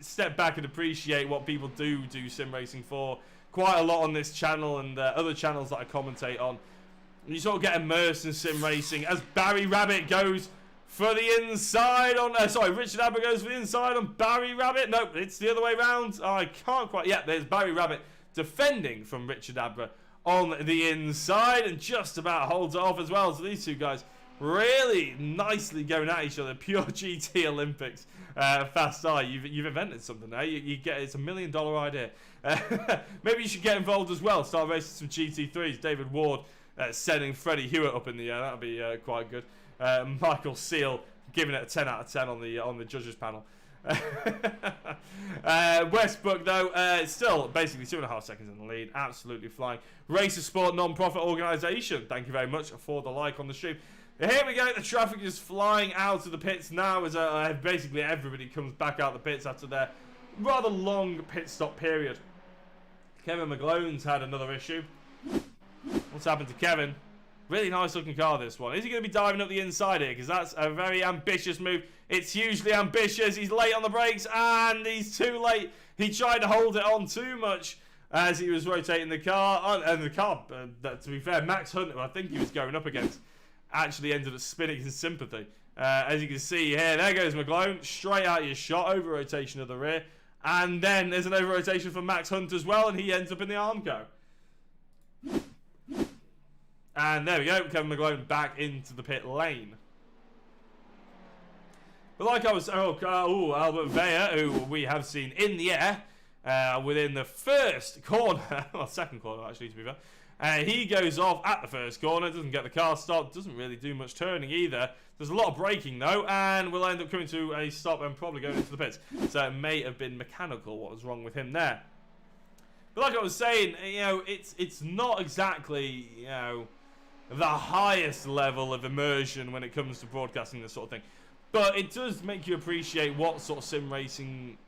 step back and appreciate what people do sim racing for quite a lot on this channel and other channels that I commentate on. You sort of get immersed in sim racing as Barry Rabbit goes for the inside on... Richard Abbott goes for the inside on Barry Rabbit. Nope, it's the other way round. I can't quite... Yeah, there's Barry Rabbit defending from Richard Abbott on the inside and just about holds it off as well. So these two guys really nicely going at each other. Pure GT Olympics. Fast Eye, you've invented something there. You get it's $1 million idea. Maybe you should get involved as well. Start racing some GT3s. David Ward sending Freddie Hewitt up in the air. That'll be quite good. Michael Seal giving it a 10 out of 10 on the judges panel. Westbrook, though, still basically 2.5 seconds in the lead. Absolutely flying. Racer Sport non-profit organisation. Thank you very much for the like on the stream. Here we go. The traffic is flying out of the pits now as basically everybody comes back out the pits after their rather long pit stop period. Kevin McGlone's had another issue. What's happened to Kevin? Really nice looking car, this one. Is he going to be diving up the inside here? Because that's a very ambitious move. It's hugely ambitious. He's late on the brakes and he's too late. He tried to hold it on too much as he was rotating the car. And the car, to be fair, Max Hunt, who I think he was going up against, actually ended up spinning in sympathy. As you can see here, there goes McGlone. Straight out your shot, over rotation of the rear. And then there's an over rotation for Max Hunt as well, and he ends up in the Armco. And there we go, Kevin McGlone back into the pit lane. But like I was, Albert Vea, who we have seen in the air within the first corner, well, second corner actually to be fair. He goes off at the first corner, doesn't get the car stopped, doesn't really do much turning either. There's a lot of braking though, and we'll end up coming to a stop and probably going into the pits. So it may have been mechanical what was wrong with him there. But like I was saying, it's not exactly, the highest level of immersion when it comes to broadcasting this sort of thing. But it does make you appreciate what sort of sim racing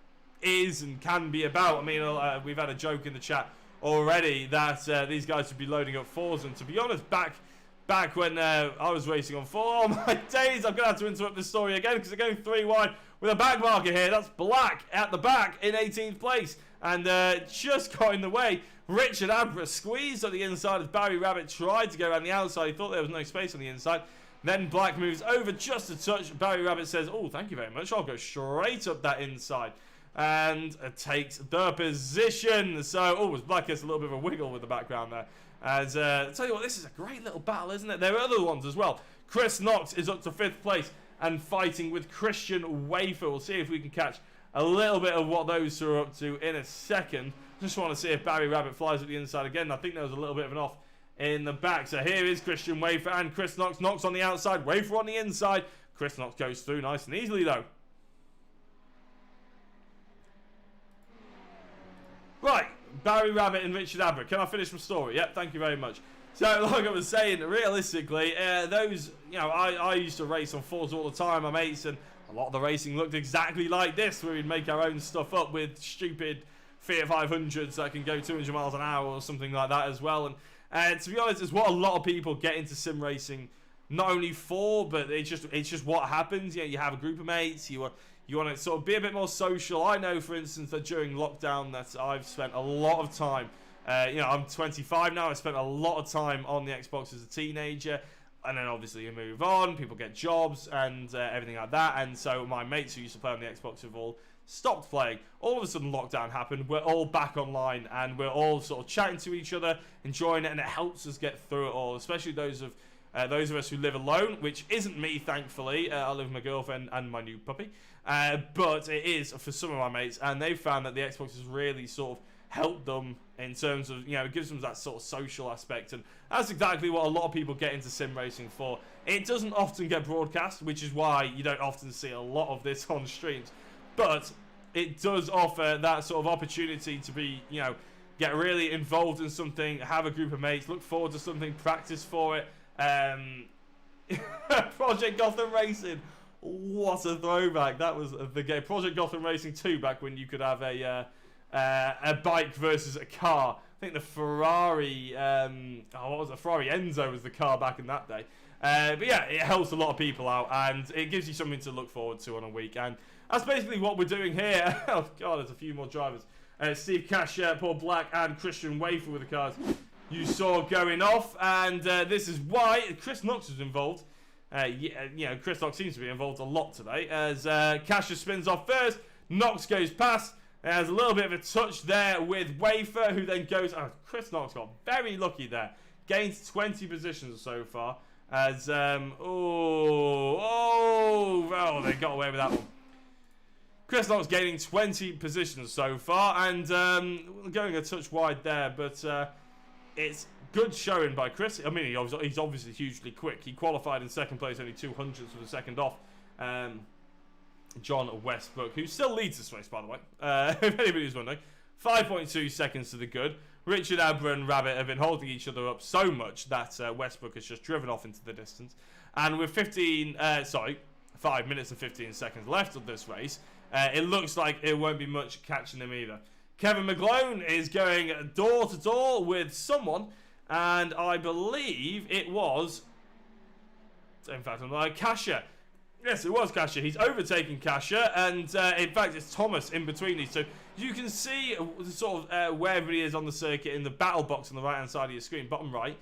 is and can be about. I mean, we've had a joke in the chat already that these guys would be loading up Forza. And to be honest, back when I was racing on 4, oh my days, I'm going to have to interrupt this story again because they're going 3 wide with a back marker here. That's Black at the back in 18th place. And just got in the way. Richard Abbott squeezed on the inside as Barry Rabbit tried to go around the outside. He thought there was no space on the inside. Then Black moves over just a touch. Barry Rabbit says, oh, thank you very much. I'll go straight up that inside. And takes the position. So, Black gets a little bit of a wiggle with the background there. As, I'll tell you what, this is a great little battle, isn't it? There are other ones as well. Chris Knox is up to 5th place and fighting with Christian Wafer. We'll see if we can catch a little bit of what those two are up to in a second. Just want to see if Barry Rabbit flies at the inside again. I think there was a little bit of an off in the back. So here is Christian Wafer and Chris Knox. Knox on the outside, Wafer on the inside. Chris Knox goes through nice and easily though. Right, Barry Rabbit and Richard Abbott. Can I finish my story? Yep, thank you very much. So, like I was saying, realistically, those, I used to race on fours all the time, my mates, and a lot of the racing looked exactly like this, where we'd make our own stuff up with stupid Fiat 500s that can go 200 miles an hour or something like that as well. And to be honest, it's what a lot of people get into sim racing, not only for, but it's just what happens. You have a group of mates, you want to sort of be a bit more social. I know, for instance, that during lockdown that I've spent a lot of time, I'm 25 now, I spent a lot of time on the Xbox as a teenager, and then obviously you move on, people get jobs and everything like that, and so my mates who used to play on the Xbox have all stopped playing. All of a sudden lockdown happened, we're all back online, and we're all sort of chatting to each other, enjoying it, and it helps us get through it all, especially those of us who live alone, which isn't me, thankfully. I live with my girlfriend and my new puppy, but it is for some of my mates, and they've found that the Xbox has really sort of helped them in terms of, it gives them that sort of social aspect, and that's exactly what a lot of people get into sim racing for. It doesn't often get broadcast, which is why you don't often see a lot of this on streams, but it does offer that sort of opportunity to be, get really involved in something, have a group of mates, look forward to something, practice for it. Project Gotham Racing, what a throwback. That was the game. Project Gotham Racing 2, back when you could have a bike versus a car. I think the Ferrari, what was it? Ferrari Enzo was the car back in that day. But yeah, it helps a lot of people out, and it gives you something to look forward to on a week. And that's basically what we're doing here. Oh god, there's a few more drivers. Steve Cash, Paul Black, and Christian Wafer with the cars you saw going off, and this is why Chris Knox is involved. Chris Knox seems to be involved a lot today, as Cash spins off first, Knox goes past. There's a little bit of a touch there with Wafer, who then goes... Oh, Chris Knox got very lucky there. Gains 20 positions so far. As, they got away with that one. Chris Knox gaining 20 positions so far, and going a touch wide there, but it's good showing by Chris. I mean, he's obviously hugely quick. He qualified in second place, only 200ths with the second off. John Westbrook, who still leads this race, by the way, if anybody's wondering. 5.2 seconds to the good. Richard Abra and Rabbit have been holding each other up so much that Westbrook has just driven off into the distance. And with 5 minutes and 15 seconds left of this race, it looks like it won't be much catching him either. Kevin McGlone is going door to door with someone, and I believe it was, in fact, I'm like, Kasha. Yes, it was Kasha. He's overtaking Kasha, and in fact, it's Thomas in between these two. You can see sort of where everybody is on the circuit in the battle box on the right-hand side of your screen, bottom right.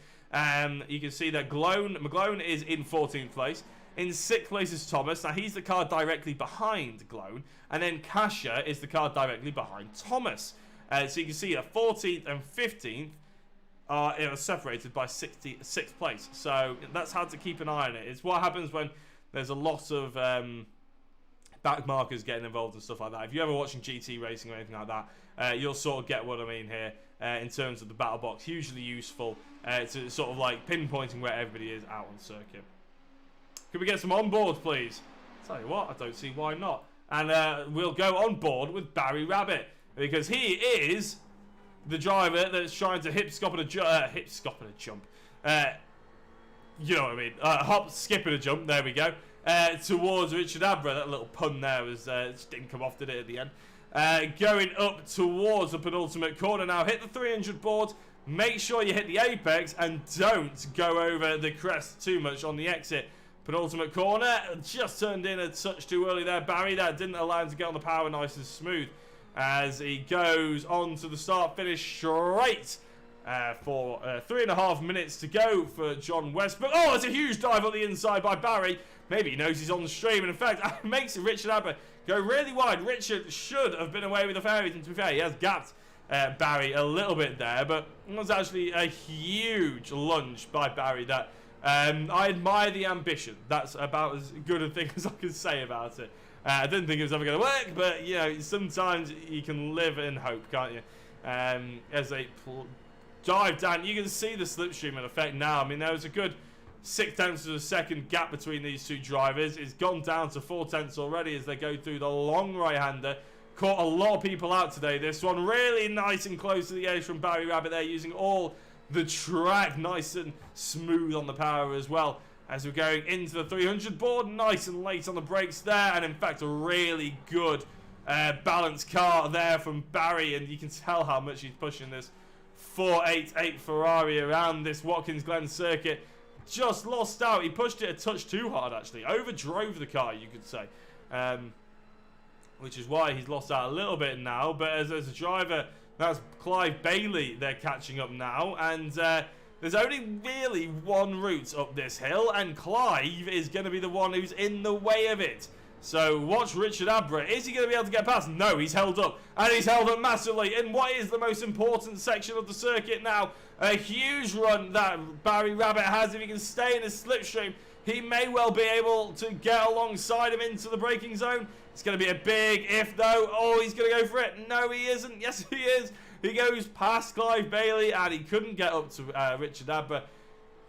You can see that McGlone is in 14th place. In 6th place is Thomas. Now, he's the car directly behind Glone, and then Kasha is the car directly behind Thomas. So you can see that 14th and 15th are separated by 6th place. So that's hard to keep an eye on it. It's what happens when there's a lot of back markers getting involved and stuff like that. If you're ever watching GT racing or anything like that, you'll sort of get what I mean here in terms of the battle box. Hugely useful to sort of like pinpointing where everybody is out on circuit. Could we get some on board, please? Tell you what, I don't see why not. And we'll go on board with Barry Rabbit, because he is the driver that's trying to hip, skip, and a jump. You know what I mean. Hop, skip, and a jump. There we go. Towards Richard Abra. That little pun there was just didn't come off, did it, at the end? Going up towards the penultimate corner now. Hit the 300 board. Make sure you hit the apex and don't go over the crest too much on the exit. Penultimate corner, just turned in a touch too early there, Barry. That didn't allow him to get on the power nice and smooth as he goes on to the start-finish straight for 3.5 minutes to go for John Westbrook. Oh, it's a huge dive on the inside by Barry. Maybe he knows he's on the stream, and in fact, makes Richard Abra go really wide. Richard should have been away with the fairies, and to be fair, he has gapped Barry a little bit there, but it was actually a huge lunge by Barry that... I admire the ambition. That's about as good a thing as I can say about it. I didn't think it was ever going to work, but, you know, sometimes you can live in hope, can't you? As they dive down, you can see the slipstream in effect now. I mean, there was a good 0.6 of a second gap between these two drivers. It's gone down to 0.4 already as they go through the long right-hander. Caught a lot of people out today. This one really nice and close to the edge from Barry Rabbit there, using all the track nice and smooth on the power as well. As we're going into the 300 board, nice and late on the brakes there, and in fact a really good balanced car there from Barry, and you can tell how much he's pushing this 488 Ferrari around this Watkins Glen circuit. Just lost out. He pushed it a touch too hard, actually. Overdrove the car, you could say. Which is why he's lost out a little bit now. But as a driver, that's Clive Bailey they're catching up now. And there's only really one route up this hill, and Clive is going to be the one who's in the way of it. So watch Richard Abra. Is he going to be able to get past? No, he's held up. And he's held up massively in what is the most important section of the circuit now. A huge run that Barry Rabbit has. If he can stay in his slipstream, he may well be able to get alongside him into the braking zone. It's going to be a big if, though. Oh, he's going to go for it. No, he isn't. Yes, he is. He goes past Clive Bailey, and he couldn't get up to Richard Abra.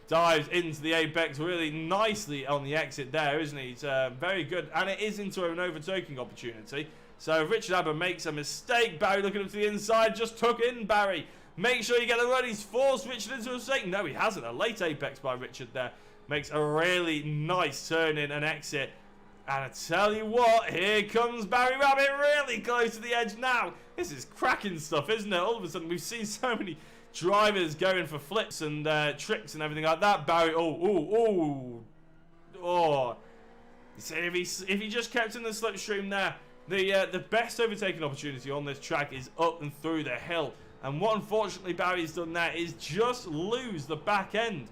Dives into the apex really nicely on the exit there, isn't he? He's very good, and it is into an overtaking opportunity. So if Richard Abra makes a mistake, Barry looking up to the inside, just took in Barry. Make sure you get the run. He's forced Richard into a mistake. No, he hasn't. A late apex by Richard there. Makes a really nice turn in and exit. And I tell you what, here comes Barry Rabbit really close to the edge now. This is cracking stuff, isn't it? All of a sudden, we've seen so many drivers going for flips and tricks and everything like that. Barry, oh. So if he just kept in the slipstream there, the best overtaking opportunity on this track is up and through the hill. And what unfortunately Barry's done there is just lose the back end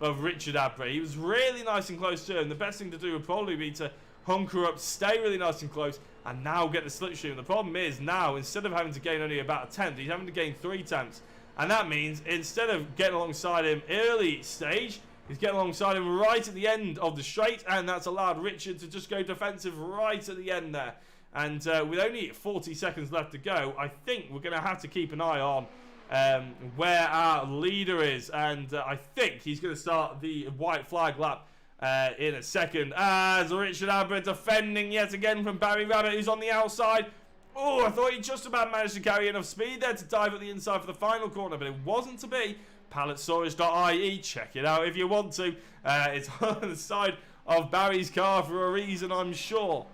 of Richard Abra. He was really nice and close to him. The best thing to do would probably be to hunker up, stay really nice and close, and now get the slipstream. The problem is now, instead of having to gain only about a tenth, he's having to gain 3 tenths. And that means instead of getting alongside him early stage, he's getting alongside him right at the end of the straight, and that's allowed Richard to just go defensive right at the end there. And with only 40 seconds left to go, I think we're going to have to keep an eye on where our leader is. And I think he's going to start the white flag lap in a second. As Richard Abra defending yet again from Barry Rabbit, who's on the outside. Oh, I thought he just about managed to carry enough speed there to dive at the inside for the final corner, but it wasn't to be. Palletsaurus.ie, check it out if you want to. It's on the side of Barry's car for a reason, I'm sure.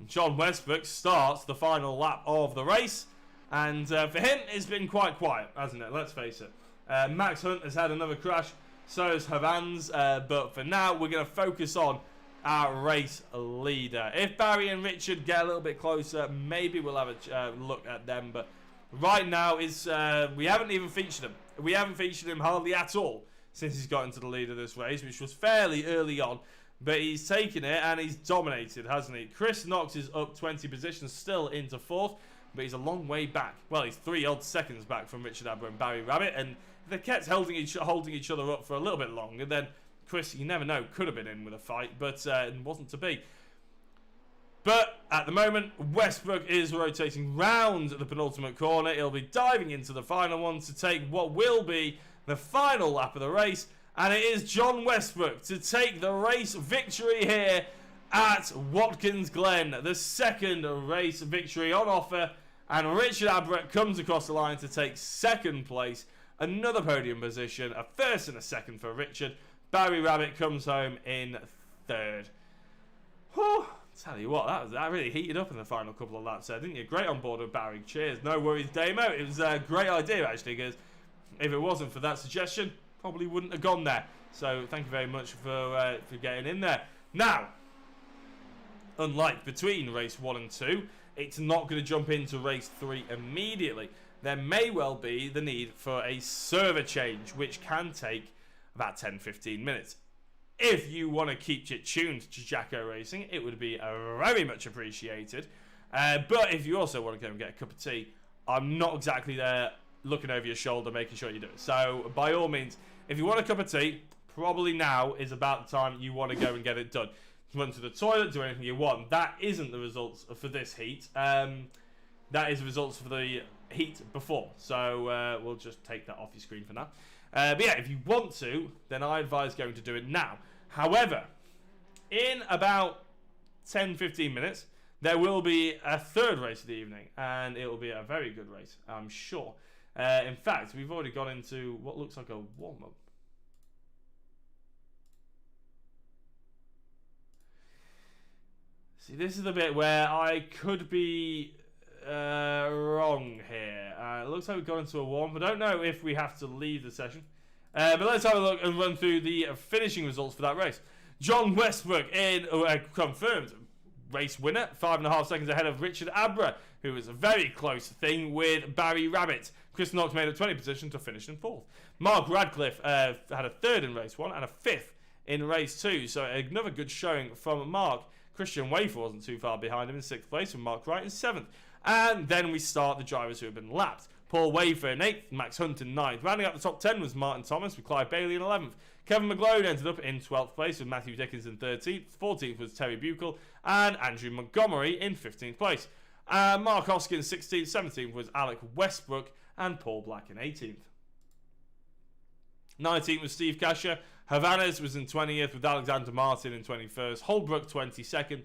John Westbrook starts the final lap of the race, and for him, it's been quite quiet, hasn't it? Let's face it. Max Hunt has had another crash, so has Havans, but for now, we're going to focus on our race leader. If Barry and Richard get a little bit closer, maybe we'll have a look at them, but right now, we haven't even featured him. We haven't featured him hardly at all since he's got into the lead of this race, which was fairly early on. But he's taken it and he's dominated, hasn't he? Chris Knox is up 20 positions, still into 4th, but he's a long way back. Well, he's 3 odd seconds back from Richard Abra and Barry Rabbit, and they kept holding each other up for a little bit longer. Then Chris, you never know, could have been in with a fight, but it wasn't to be. But at the moment, Westbrook is rotating round the penultimate corner. He'll be diving into the final one to take what will be the final lap of the race. And it is John Westbrook to take the race victory here at Watkins Glen. The second race victory on offer. And Richard Abra comes across the line to take 2nd place. Another podium position. A 1st and a 2nd for Richard. Barry Rabbit comes home in 3rd. Whew. Tell you what, that really heated up in the final couple of laps there, didn't you? Great on board with Barry. Cheers. No worries, Damo. It was a great idea, actually, because if it wasn't for that suggestion, probably wouldn't have gone there. So thank you very much for getting in there. Now, unlike between race 1 and 2, it's not going to jump into race 3 immediately. There may well be the need for a server change, which can take about 10-15 minutes. If you want to keep it tuned to Jacko Racing, it would be very much appreciated. But if you also want to go and get a cup of tea, I'm not exactly there looking over your shoulder, making sure you do it. So, by all means, if you want a cup of tea, probably now is about the time you want to go and get it done. Run to the toilet, do anything you want. That isn't the results for this heat. That is the results for the heat before. So, we'll just take that off your screen for now. But yeah, if you want to, then I advise going to do it now. However, in about 10-15 minutes, there will be a 3rd race of the evening, and it will be a very good race, I'm sure. In fact, we've already gone into what looks like a warm-up. See, this is the bit where I could be wrong here. It looks like we've gone into a warm-up. I don't know if we have to leave the session. But let's have a look and run through the finishing results for that race. John Westbrook in confirmed race winner, 5.5 seconds ahead of Richard Abra, who was a very close thing with Barry Rabbit. Chris Knox made a 20 position to finish in 4th. Mark Radcliffe had a 3rd in race 1 and a 5th in race 2, so another good showing from Mark. Christian Wafer wasn't too far behind him in 6th place, with Mark Wright in 7th. And then we start the drivers who have been lapped. Paul Wafer in 8th, Max Hunt in 9th. Rounding out the top 10 was Martin Thomas with Clive Bailey in 11th. Kevin McGlone ended up in 12th place with Matthew Dickens in 13th. 14th was Terry Buchel and Andrew Montgomery in 15th place. Mark Oskey in 16th. 17th was Alec Westbrook and Paul Black in 18th. 19th was Steve Casher. Havanas was in 20th with Alexander Martin in 21st. Holbrook 22nd.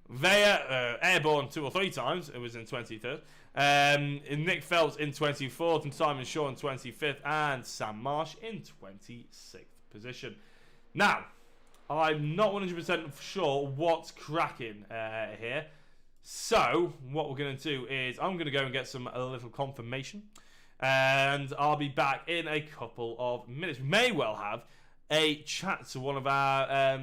Vea, airborne 2 or 3 times, it was in 23rd. Nick Phelps in 24th, and Simon Shaw in 25th, and Sam Marsh in 26th position. Now, I'm not 100% sure what's cracking here. So, what we're going to do is I'm going to go and get a little confirmation, and I'll be back in a couple of minutes. We may well have a chat to one of our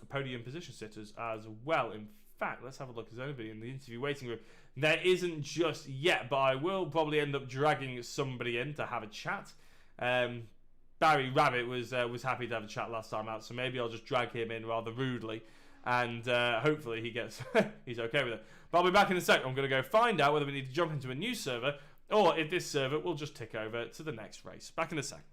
podium position sitters as well. In fact, let's have a look. There's anybody in the interview waiting room? There isn't just yet, but I will probably end up dragging somebody in to have a chat. Barry Rabbit was happy to have a chat last time out, so maybe I'll just drag him in rather rudely, and hopefully he gets he's okay with it. But I'll be back in a sec. I'm going to go find out whether we need to jump into a new server, or if this server will just tick over to the next race. Back in a sec.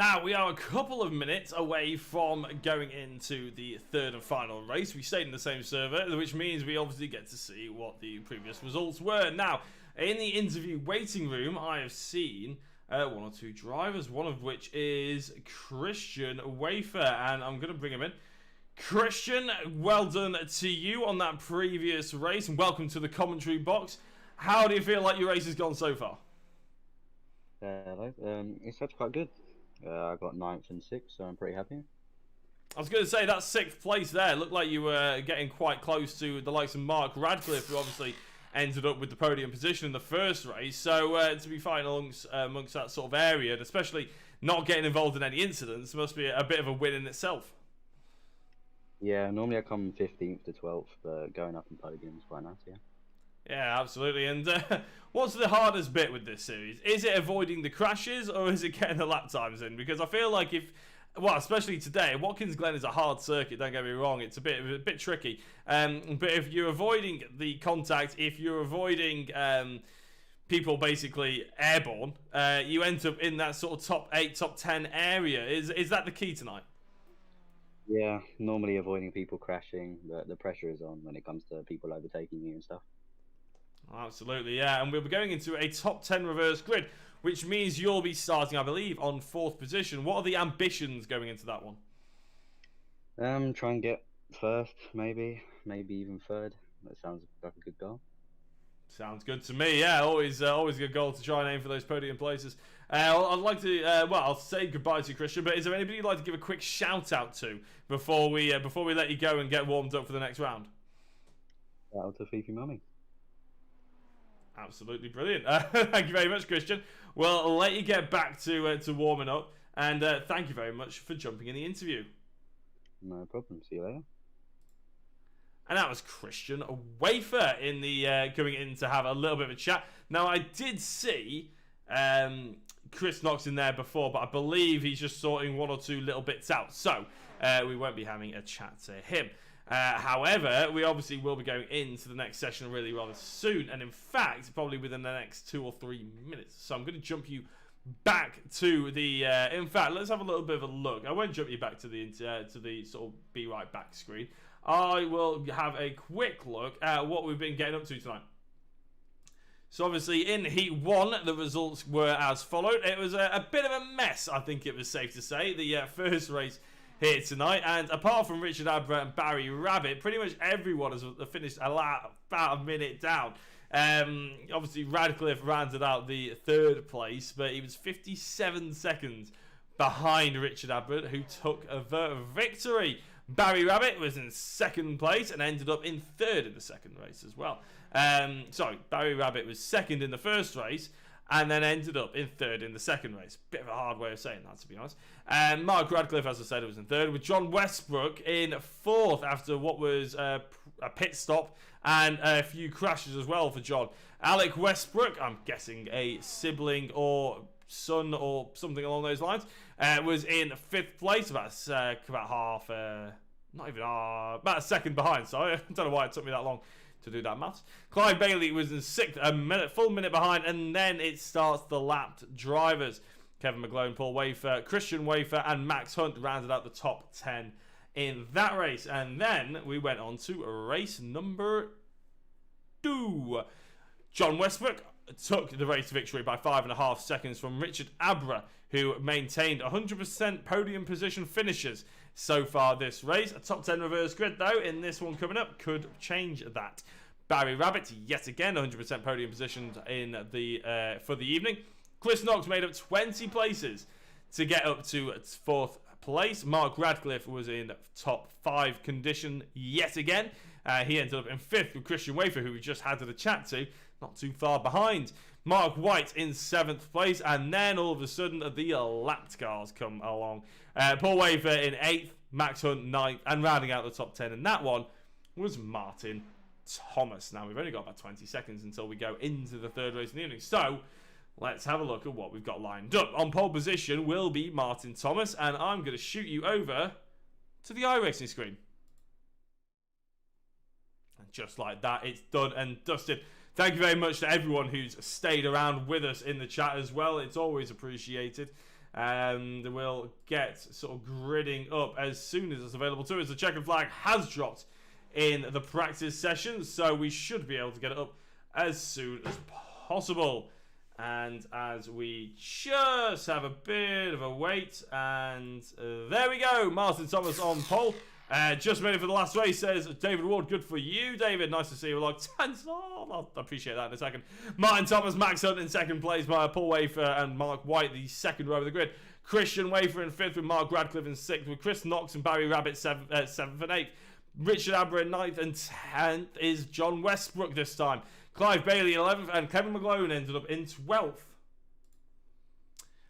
Now, we are a couple of minutes away from going into the third and final race. We stayed in the same server, which means we obviously get to see what the previous results were. Now, in the interview waiting room, I have seen one or two drivers, one of which is Christian Wafer, and I'm going to bring him in. Christian, well done to you on that previous race, and welcome to the commentary box. How do you feel like your race has gone so far? Hello. It's actually quite good. I got 9th and 6th, so I'm pretty happy. I was going to say, that 6th place there looked like you were getting quite close to the likes of Mark Radcliffe, who obviously ended up with the podium position in the first race. So to be fine amongst that sort of area, and especially not getting involved in any incidents, must be a bit of a win in itself. Yeah, normally I come 15th to 12th, but going up in podium is quite nice, yeah. Yeah, absolutely. And what's the hardest bit with this series? Is it avoiding the crashes, or is it getting the lap times in? Because I feel like especially today, Watkins Glen is a hard circuit, don't get me wrong, it's a bit tricky. But if you're avoiding the contact, if you're avoiding people basically airborne, you end up in that sort of top 8, top 10 area. Is that the key tonight? Yeah, normally avoiding people crashing, but the pressure is on when it comes to people overtaking you and stuff. Absolutely, yeah, and we'll be going into a top 10 reverse grid, which means you'll be starting, I believe, on 4th position. What are the ambitions going into that one? Try and get 1st, maybe even 3rd. That sounds like a good goal. Sounds good to me, yeah. Always a good goal to try and aim for those podium places. I'd like to, I'll say goodbye to Christian, but is there anybody you'd like to give a quick shout out to before we let you go and get warmed up for the next round? Shout out to Fifi Mummy. Absolutely brilliant. Thank you very much, Christian. Well, I'll let you get back to warming up, and thank you very much for jumping in the interview. No problem. See you later. And that was Christian Wafer in the coming in to have a little bit of a chat. Now, I did see Chris Knox in there before, but I believe he's just sorting one or two little bits out. So we won't be having a chat to him. However, we obviously will be going into the next session really rather soon, and in fact, probably within the next 2 or 3 minutes. So I'm going to jump you back to the. In fact, let's have a little bit of a look. I won't jump you back to the sort of be right back screen. I will have a quick look at what we've been getting up to tonight. So obviously in Heat 1, the results were as followed. It was a bit of a mess, I think it was safe to say. The first race here tonight, and apart from Richard Abra and Barry Rabbit, pretty much everyone has finished about a minute down. Obviously Radcliffe rounded out the 3rd place, but he was 57 seconds behind Richard Abra, who took the victory. Barry Rabbit was in 2nd place and ended up in 3rd in the 2nd race as well. Sorry, Barry Rabbit was 2nd in the 1st race and then ended up in 3rd in the 2nd race. Bit of a hard way of saying that, to be honest. Mark Radcliffe, as I said, was in 3rd, with John Westbrook in 4th after what was a pit stop and a few crashes as well for John. Alec Westbrook, I'm guessing a sibling or son or something along those lines, was in 5th place, about half, not even about a second behind. Sorry, I don't know why it took me that long to do that maths. Clive Bailey was in 6th, full minute behind, and then it starts the lapped drivers. Kevin McGlone, Paul Wafer, Christian Wafer, and Max Hunt rounded out the top 10 in that race. And then we went on to race number 2. John Westbrook took the race victory by 5.5 seconds from Richard Abra, who maintained 100% podium position finishes so far this race. A top 10 reverse grid, though, in this one coming up could change that. Barry Rabbit, yet again, 100% podium positions in the for the evening. Chris Knox made up 20 places to get up to 4th place. Mark Radcliffe was in top 5 condition yet again. He ended up in 5th with Christian Wafer, who we just had a chat to, not too far behind. Mark White in 7th place, and then all of a sudden the lapped cars come along. Paul Wafer in 8th, Max Hunt 9th, and rounding out the top 10 in that one was Martin Thomas. Now, we've only got about 20 seconds until we go into the 3rd race in the evening, so let's have a look at what we've got lined up. On pole position will be Martin Thomas, and I'm going to shoot you over to the iRacing screen. And just like that, it's done and dusted. Thank you very much to everyone who's stayed around with us in the chat as well. It's always appreciated. We'll get sort of gridding up as soon as it's available to us. The checkered flag has dropped in the practice session, so we should be able to get it up as soon as possible. And as we just have a bit of a wait, and there we go, Martin Thomas on pole. Just ready for the last race, says David Ward. Good for you, David. Nice to see you. Like, I'll appreciate that in a second. Martin Thomas, Max Hunt in second place by Paul Wafer and Mark White, the second row of the grid. Christian Wafer in fifth with Mark Radcliffe in sixth, with Chris Knox and Barry Rabbit seventh and eighth. Richard Abra in ninth, and 10th is John Westbrook this time. Clive Bailey in 11th, and Kevin McGlone ended up in 12th.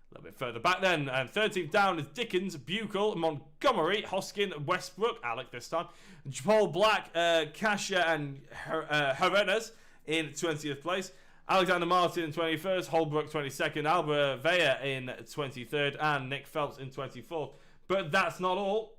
A little bit further back then, and 13th down is Dickens, Buchel, Montgomery, Hoskin, Westbrook, Alec this time, Paul Black, Kasia and Heredes in 20th place, Alexander Martin in 21st, Holbrook 22nd, Albert Vea in 23rd, and Nick Phelps in 24th. But that's not all,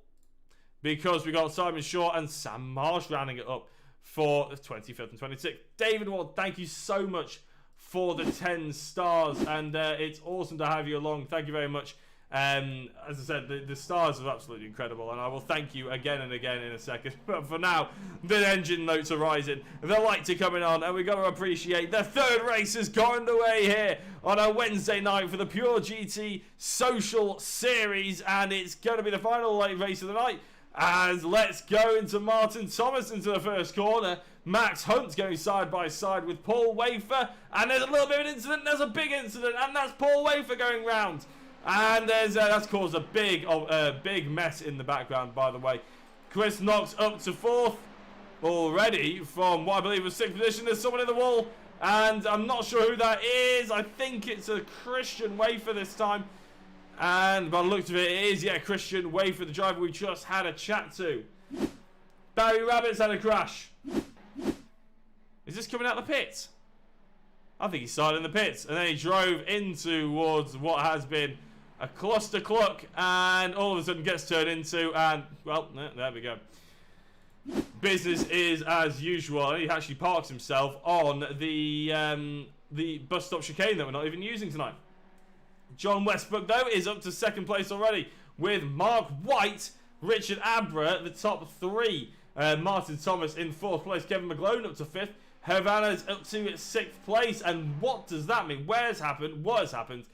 because we got Simon Shaw and Sam Marsh rounding it up for the 25th and 26th. David Ward, thank you so much for the 10 stars, and it's awesome to have you along. Thank you very much. As I said, the stars are absolutely incredible, and I will thank you again and again in a second. But for now, the engine notes are rising, the lights are coming on, and we've got to appreciate the third race has gotten away here on a Wednesday night for the Pure GT Social Series, and it's going to be the final race of the night. As let's go into Martin Thomas into the first corner. Max Hunt going side by side with Paul Wafer, and there's a little bit of an incident. There's a big incident, and that's Paul Wafer going round, and that's caused a big mess in the background. By the way, Chris Knox up to fourth already from what I believe was sixth position. There's someone in the wall, and I'm not sure who that is. I think it's a Christian Wafer this time. And by the looks of it, it is, yeah, Christian Wafer, the driver we just had a chat to. Barry Rabbit's had a crash. Is this coming out the pits? I think he started in the pits, and then he drove in towards what has been a cluster cluck, and all of a sudden gets turned into, and, well, there we go. Business is as usual. He actually parks himself on the bus stop chicane that we're not even using tonight. John Westbrook, though, is up to second place already with Mark White, Richard Abra, the top three. Martin Thomas in fourth place. Kevin McGlone up to fifth. Havana's up to sixth place. And what does that mean? What has happened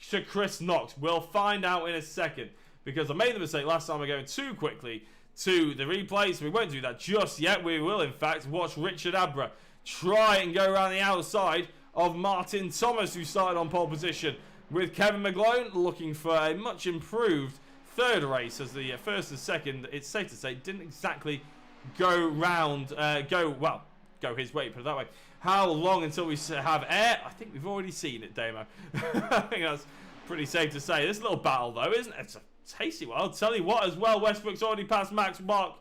to Chris Knox? We'll find out in a second, because I made the mistake last time of going too quickly to the replay, so we won't do that just yet. We will, in fact, watch Richard Abra try and go around the outside of Martin Thomas, who started on pole position, with Kevin McGlone looking for a much improved third race, as the first and second, it's safe to say, didn't exactly go his way, put it that way. How long until we have air? I think we've already seen it, Damo. I think that's pretty safe to say. This little battle, though, isn't it? It's a tasty one. I'll tell you what, as well, Westbrook's already passed Mark White.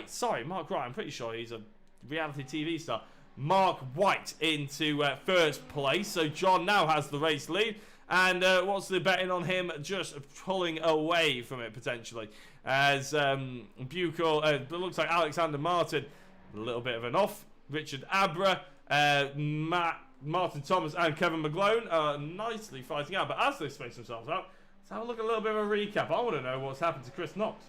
Sorry, Mark Wright. I'm pretty sure he's a reality TV star. Mark White into first place, so John now has the race lead, and what's the betting on him just pulling away from it potentially, as Buchel, it looks like Alexander Martin, a little bit of an off, Richard Abra, Martin Thomas and Kevin McGlone are nicely fighting out, but as they space themselves out, let's have a look at a little bit of a recap. I want to know what's happened to Chris Knox.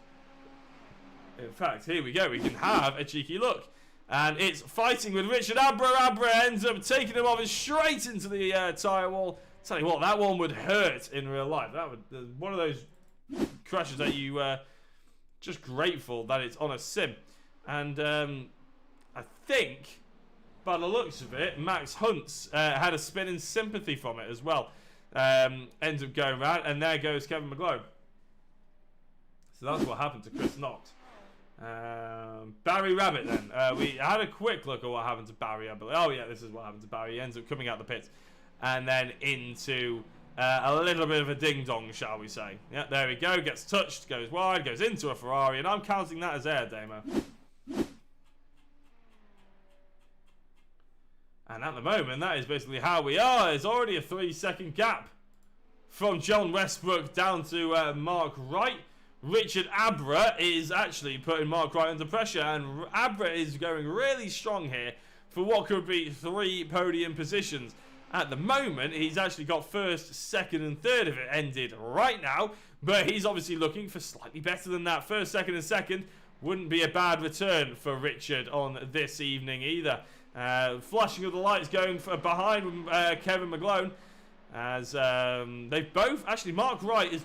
In fact, here we go, we can have a cheeky look. And it's fighting with Richard Abra. Abra ends up taking him off and straight into the tyre wall. Tell you what, that one would hurt in real life. That would one of those crashes that you just grateful that it's on a sim. And I think, by the looks of it, Max Hunt had a spin in sympathy from it as well. Ends up going around, and there goes Kevin McGlone. So that's what happened to Chris Knox. Barry Rabbit then. We had a quick look at what happened to Barry, I believe. Oh yeah, this is what happened to Barry. He ends up coming out the pits and then into a little bit of a ding-dong, shall we say. Yeah, there we go. Gets touched, goes wide, goes into a Ferrari, and I'm counting that as air, Damo. And at the moment, that is basically how we are. There's already a 3-second gap from John Westbrook down to Mark Wright. Richard Abra is actually putting Mark Wright under pressure, and Abra is going really strong here for what could be 3 podium positions. At the moment, he's actually got first, second, and third if it ended right now. But he's obviously looking for slightly better than that. First, second, and second wouldn't be a bad return for Richard on this evening either. Flashing of the lights going for behind Kevin McGlone. As they've both... Actually, Mark White is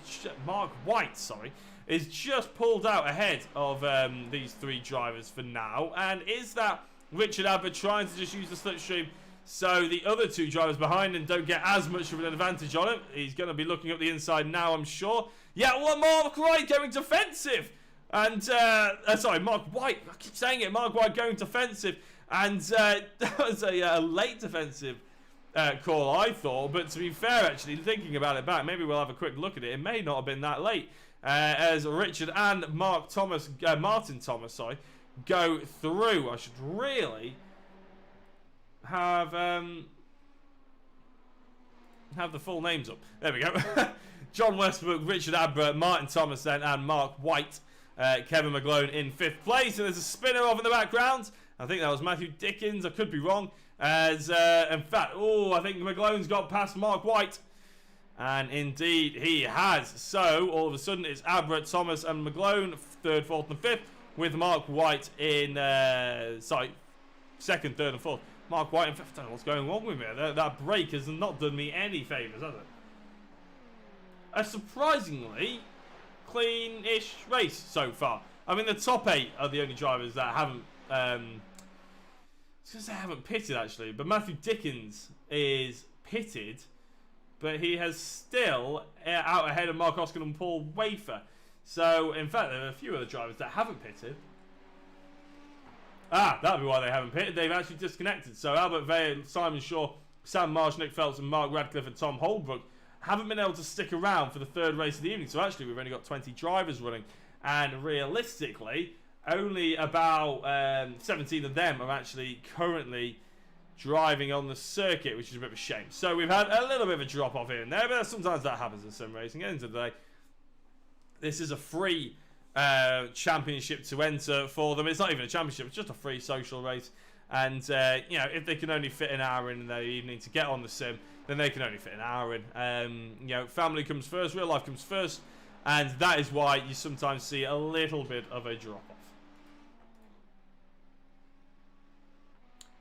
just pulled out ahead of these three drivers for now. And is that Richard Abbott trying to just use the slipstream so the other two drivers behind him don't get as much of an advantage on him? He's going to be looking up the inside now, I'm sure. Yeah, well, Mark White going defensive. And, sorry, Mark White. I keep saying it. Mark White going defensive. And that was a late defensive call, I thought. But to be fair, actually, thinking about it back, maybe we'll have a quick look at it. It may not have been that late. As Richard and Martin Thomas, go through. I should really have the full names up. There we go. John Westbrook, Richard Abbott, Martin Thomas then, and Mark White. Kevin McGlone in 5th place. And there's a spinner off in the background. I think that was Matthew Dickens. I could be wrong. As in fact, I think McGlone's got past Mark White. And indeed he has. So all of a sudden it's Abbott, Thomas, and McGlone, 3rd, 4th, and 5th, with Mark White in 2nd, 3rd, and 4th. Mark White in 5th. I don't know what's going wrong with me. That break has not done me any favours, has it? A surprisingly clean-ish race so far. I mean, the top 8 are the only drivers that haven't pitted, actually. But Matthew Dickens is pitted, but he has still out ahead of Mark Oscar and Paul Wafer. So, in fact, there are a few other drivers that haven't pitted. That'll be why they haven't pitted. They've actually disconnected. So, Albert Vale, Simon Shaw, Sam Marsh, Nick Phelps, and Mark Radcliffe and Tom Holbrook haven't been able to stick around for the 3rd race of the evening. So, actually, we've only got 20 drivers running. And realistically, only about 17 of them are actually currently driving on the circuit, which is a bit of a shame. So we've had a little bit of a drop off here and there, but sometimes that happens in sim racing. At the end of the day, this is a free championship to enter for them. It's not even a championship, it's just a free social race. And you know, if they can only fit an hour in their evening to get on the sim, then they can only fit an hour in. You know, family comes first, real life comes first, and that is why you sometimes see a little bit of a drop off.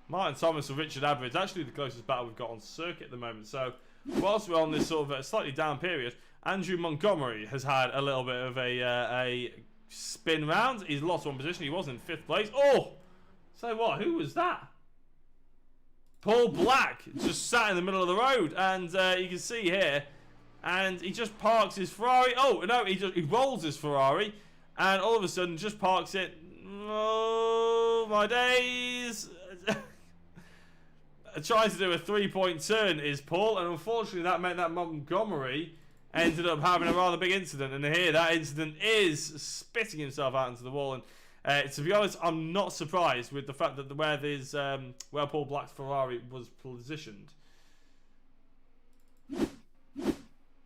Martin Thomas and Richard Abbott is actually the closest battle we've got on circuit at the moment. So, whilst we're on this sort of slightly down period, Andrew Montgomery has had a little bit of a spin round. He's lost one position. He was in 5th place. Oh! So what? Who was that? Paul Black just sat in the middle of the road. And you can see here. And he just parks his Ferrari. Oh, no, he rolls his Ferrari. And all of a sudden just parks it. Oh, my days. Trying to do a 3-point turn is Paul, and unfortunately that meant that Montgomery ended up having a rather big incident, and here that incident is spitting himself out into the wall. And to be honest, I'm not surprised with the fact that where Paul Black's Ferrari was positioned.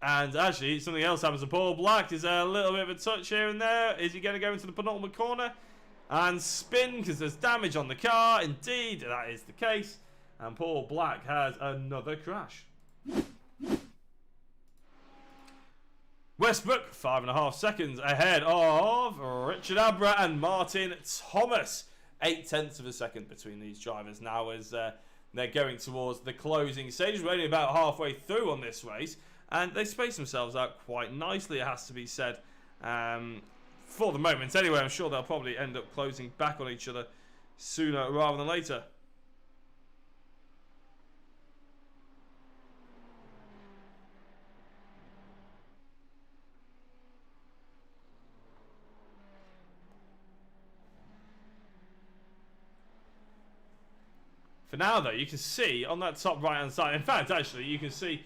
And actually something else happens to Paul Black. Is a little bit of a touch here and there. Is he going to go into the penultimate corner and spin because there's damage on the car? Indeed, that is the case. And Paul Black has another crash. Westbrook, 5.5 seconds ahead of Richard Abbott and Martin Thomas. 0.8 of a second between these drivers now as they're going towards the closing stage. We're only about halfway through on this race. And they space themselves out quite nicely, it has to be said. For the moment, anyway, I'm sure they'll probably end up closing back on each other sooner rather than later. For now, though, you can see on that top right-hand side, in fact, actually, you can see,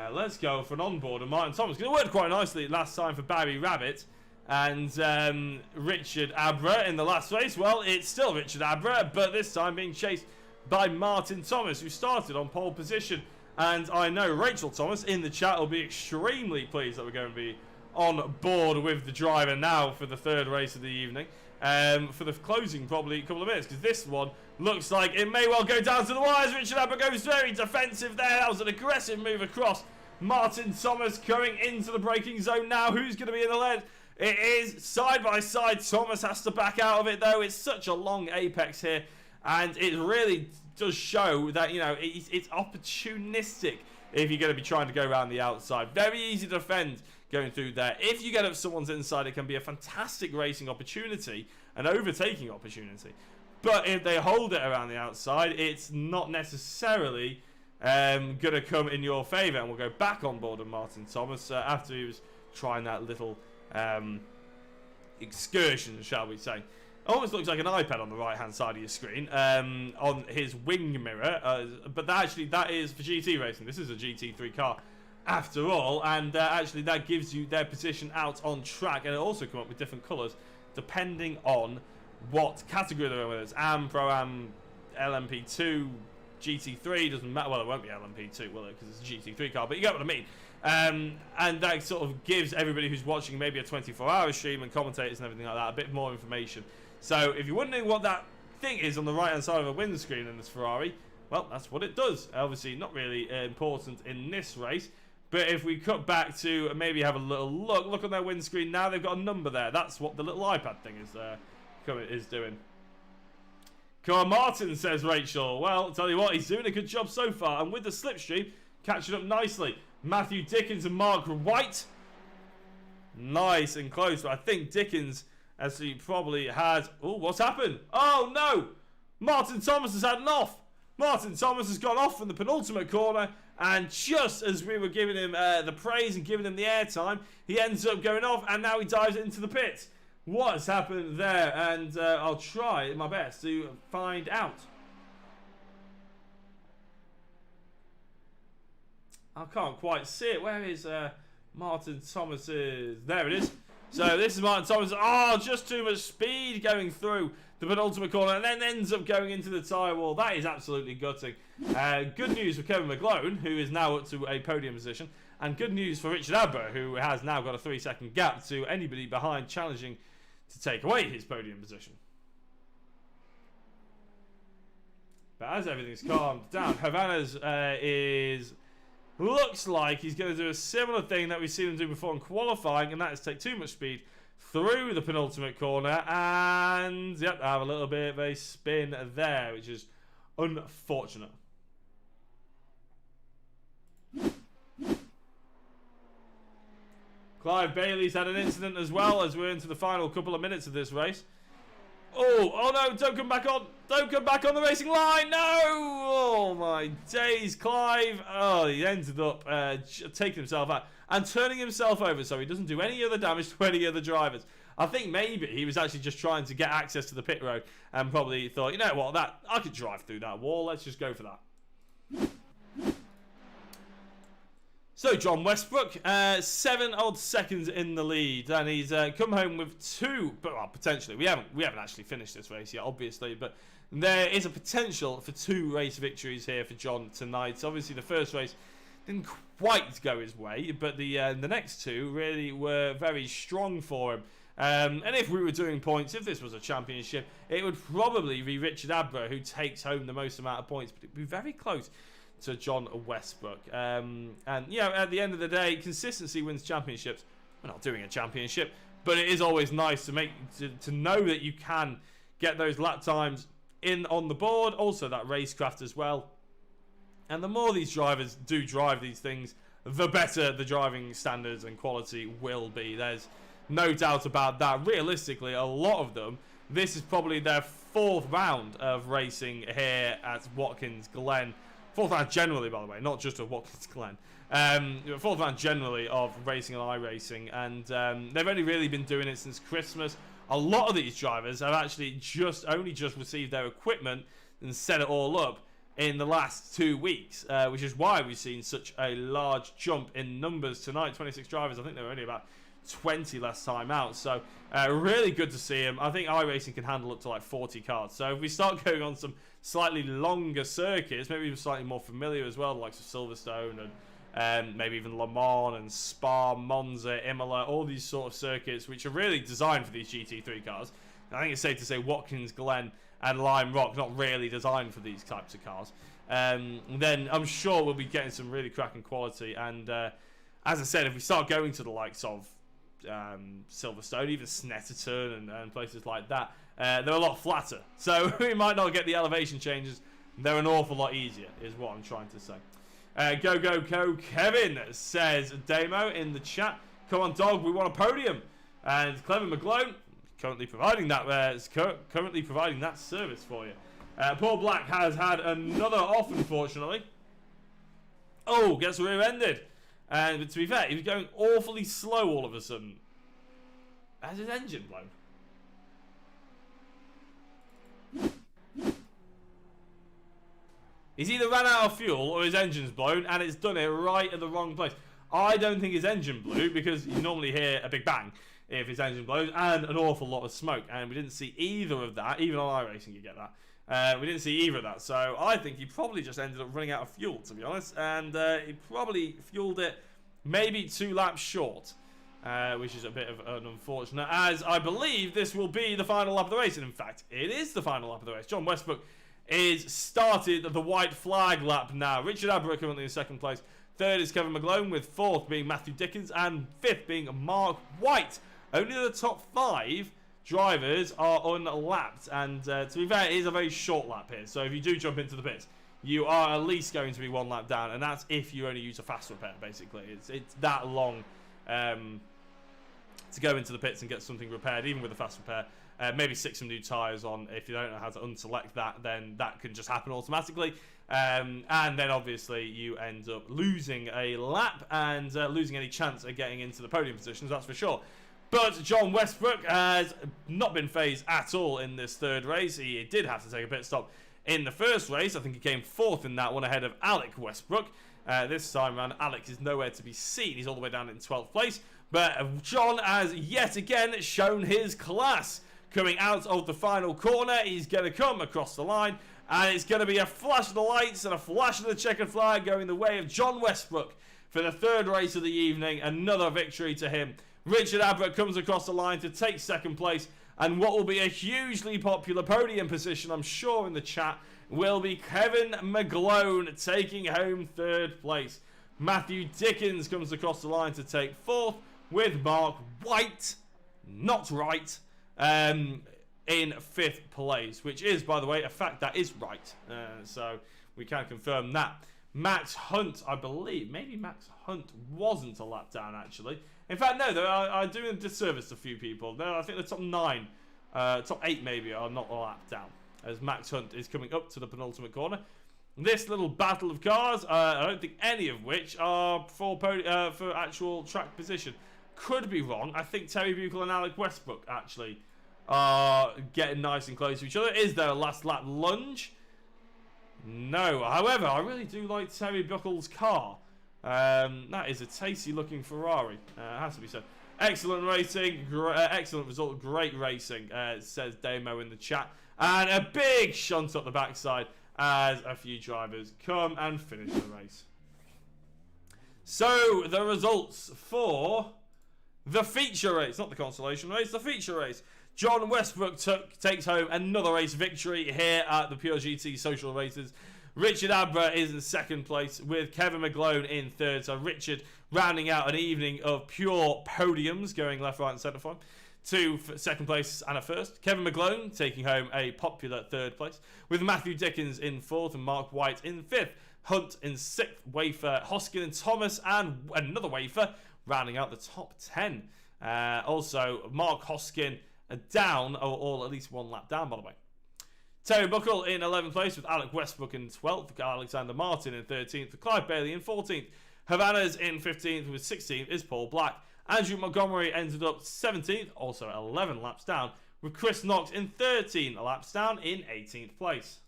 let's go for an onboard of Martin Thomas, because it worked quite nicely last time for Barry Rabbit and Richard Abbott in the last race. Well, it's still Richard Abbott, but this time being chased by Martin Thomas, who started on pole position. And I know Rachel Thomas in the chat will be extremely pleased that we're going to be on board with the driver now for the 3rd race of the evening. for the closing probably a couple of minutes, because this one looks like it may well go down to the wires. Richard Aber goes very defensive there. That was an aggressive move across. Martin Thomas going into the braking zone now. Who's going to be in the lead? It is side by side. Thomas has to back out of it though. It's such a long apex here, and it really does show that, you know, it's opportunistic if you're going to be trying to go around the outside. Very easy to defend going through there. If you get up someone's inside, it can be a fantastic racing opportunity, an overtaking opportunity. But if they hold it around the outside, it's not necessarily going to come in your favour. And we'll go back on board of Martin Thomas after he was trying that little excursion, shall we say. Almost looks like an iPad on the right hand side of your screen on his wing mirror, but that is for GT racing. This is a GT3 car after all, and actually that gives you their position out on track, and it also come up with different colours depending on what category they're in, whether it's Am, Pro-Am, LMP2, GT3, doesn't matter. Well, it won't be LMP2, will it, because it's a GT3 car, but you get what I mean. And that sort of gives everybody who's watching maybe a 24-hour stream and commentators and everything like that a bit more information. So if you're wondering what that thing is on the right hand side of a windscreen in this Ferrari, well, that's what it does. Obviously not really important in this race, but if we cut back to maybe have a little look on their windscreen now, they've got a number there. That's what the little iPad thing is doing. Come on, Martin, says Rachel. Well, I'll tell you what, he's doing a good job so far, and with the slipstream catching up nicely. Matthew Dickens and Mark White, nice and close, but I think Dickens, as he probably had... Oh, what's happened? Oh, no! Martin Thomas has had an off. Martin Thomas has gone off from the penultimate corner, and just as we were giving him the praise and giving him the airtime, he ends up going off, and now he dives into the pits. What has happened there? And I'll try my best to find out. I can't quite see it. Where is Martin Thomas's? There it is. So this is Martin Thomas. Oh, just too much speed going through the penultimate corner and then ends up going into the tyre wall. That is absolutely gutting. Good news for Kevin McGlone, who is now up to a podium position. And good news for Richard Aber, who has now got a 3-second gap to anybody behind challenging to take away his podium position. But as everything's calmed down, Havana's looks like he's going to do a similar thing that we've seen him do before in qualifying, and that is take too much speed through the penultimate corner and, yep, have a little bit of a spin there, which is unfortunate. Clive Bailey's had an incident as well as we're into the final couple of minutes of this race. Oh no, don't come back on. Don't come back on the racing line. No! Oh, my days. Clive, oh, he ended up taking himself out and turning himself over so he doesn't do any other damage to any other drivers. I think maybe he was actually just trying to get access to the pit road and probably thought, you know what, I could drive through that wall. Let's just go for that. So, John Westbrook, 7 odd seconds in the lead, and he's come home with 2, but well, potentially, we haven't actually finished this race yet, obviously, but there is a potential for 2 race victories here for John tonight. Obviously, the first race didn't quite go his way, but the next 2 really were very strong for him. And if we were doing points, if this was a championship, it would probably be Richard Aber who takes home the most amount of points, but it would be very close to John Westbrook. And, you know, at the end of the day, consistency wins championships. We're not doing a championship, but it is always nice to know that you can get those lap times in on the board. Also, that racecraft as well. And the more these drivers do drive these things, the better the driving standards and quality will be. There's no doubt about that. Realistically, a lot of them, this is probably their 4th round of racing here at Watkins Glen. 4th round generally, by the way, not just of Watkins Glen. 4th round generally of racing and iRacing, and they've only really been doing it since Christmas. A lot of these drivers have actually only just received their equipment and set it all up in the last 2 weeks, which is why we've seen such a large jump in numbers tonight. 26 drivers. I think there were only about 20 last time out, so really good to see him. I think iRacing can handle up to like 40 cars, so if we start going on some slightly longer circuits, maybe even slightly more familiar as well, like Silverstone and maybe even Le Mans and Spa, Monza, Imola, all these sort of circuits which are really designed for these GT3 cars. I think it's safe to say Watkins Glen and Lime Rock not really designed for these types of cars. Then I'm sure we'll be getting some really cracking quality. And as I said, if we start going to the likes of Silverstone, even Snetterton and places like that, they're a lot flatter. So we might not get the elevation changes. They're an awful lot easier, is what I'm trying to say. Go Kevin says, Damo in the chat, come on dog, we want a podium. And Clever McGlone currently providing that service for you. Paul Black has had another off, unfortunately. Oh, gets rear-ended. And to be fair, he was going awfully slow all of a sudden. Has his engine blown? He's either ran out of fuel or his engine's blown, and it's done it right at the wrong place. I don't think his engine blew, because you normally hear a big bang if his engine blows, and an awful lot of smoke. And we didn't see either of that. Even on iRacing you get that. We didn't see either of that. So I think he probably just ended up running out of fuel, to be honest. And he probably fueled it maybe 2 laps short. Which is a bit of an unfortunate, as I believe this will be the final lap of the race. And in fact, it is the final lap of the race. John Westbrook is started the white flag lap now. Richard Abbott currently in 2nd place. 3rd is Kevin McGlone, with 4th being Matthew Dickens, and 5th being Mark White. Only the top 5 drivers are unlapped, and to be fair, it is a very short lap here. So if you do jump into the pits, you are at least going to be 1 lap down, and that's if you only use a fast repair, basically. It's that long to go into the pits and get something repaired, even with a fast repair. Maybe stick some new tyres on. If you don't know how to unselect that, then that can just happen automatically. And then obviously you end up losing a lap and losing any chance of getting into the podium positions, that's for sure. But John Westbrook has not been phased at all in this 3rd race. He did have to take a pit stop in the 1st race. I think he came 4th in that one, ahead of Alec Westbrook. This time around, Alec is nowhere to be seen. He's all the way down in 12th place. But John has yet again shown his class. Coming out of the final corner, he's going to come across the line, and it's going to be a flash of the lights and a flash of the checkered flag going the way of John Westbrook for the 3rd race of the evening. Another victory to him. Richard Abbott comes across the line to take 2nd place, and what will be a hugely popular podium position, I'm sure, in the chat, will be Kevin McGlone taking home 3rd place. Matthew Dickens comes across the line to take 4th, with Mark White, not right, in 5th place, which is, by the way, a fact that is right. So we can confirm that. Max Hunt, I believe, maybe Max Hunt wasn't a lap down, actually. In fact, no, I'm doing a disservice to a few people. No, I think the top 9, top 8 maybe, are not a lap down, as Max Hunt is coming up to the penultimate corner. This little battle of cars, I don't think any of which are for actual track position. Could be wrong. I think Terry Buchel and Alec Westbrook actually are getting nice and close to each other. Is there a last lap lunge? No. However, I really do like Terry Buchel's car. That is a tasty looking Ferrari. Has to be said. Excellent racing. Excellent result. Great racing, says Damo in the chat. And a big shunt up the backside as a few drivers come and finish the race. So, the results for the feature race, not the consolation race, the feature race. John Westbrook takes home another race victory here at the Pure GT Social Races. Richard Abra is in 2nd place, with Kevin McGlone in 3rd. So Richard rounding out an evening of pure podiums, going left, right and centre for him. 2 2nd place and a 1st. Kevin McGlone taking home a popular 3rd place, with Matthew Dickens in 4th and Mark White in 5th. Hunt in 6th, Wafer, Hoskin and Thomas, and another Wafer rounding out the top 10. Also, Mark Hoskin down, or at least 1 lap down, by the way. Terry Buckle in 11th place, with Alec Westbrook in 12th, Alexander Martin in 13th, Clive Bailey in 14th, Havana's in 15th, with 16th is Paul Black. Andrew Montgomery ended up 17th, also 11 laps down, with Chris Knox in 13 laps down in 18th place.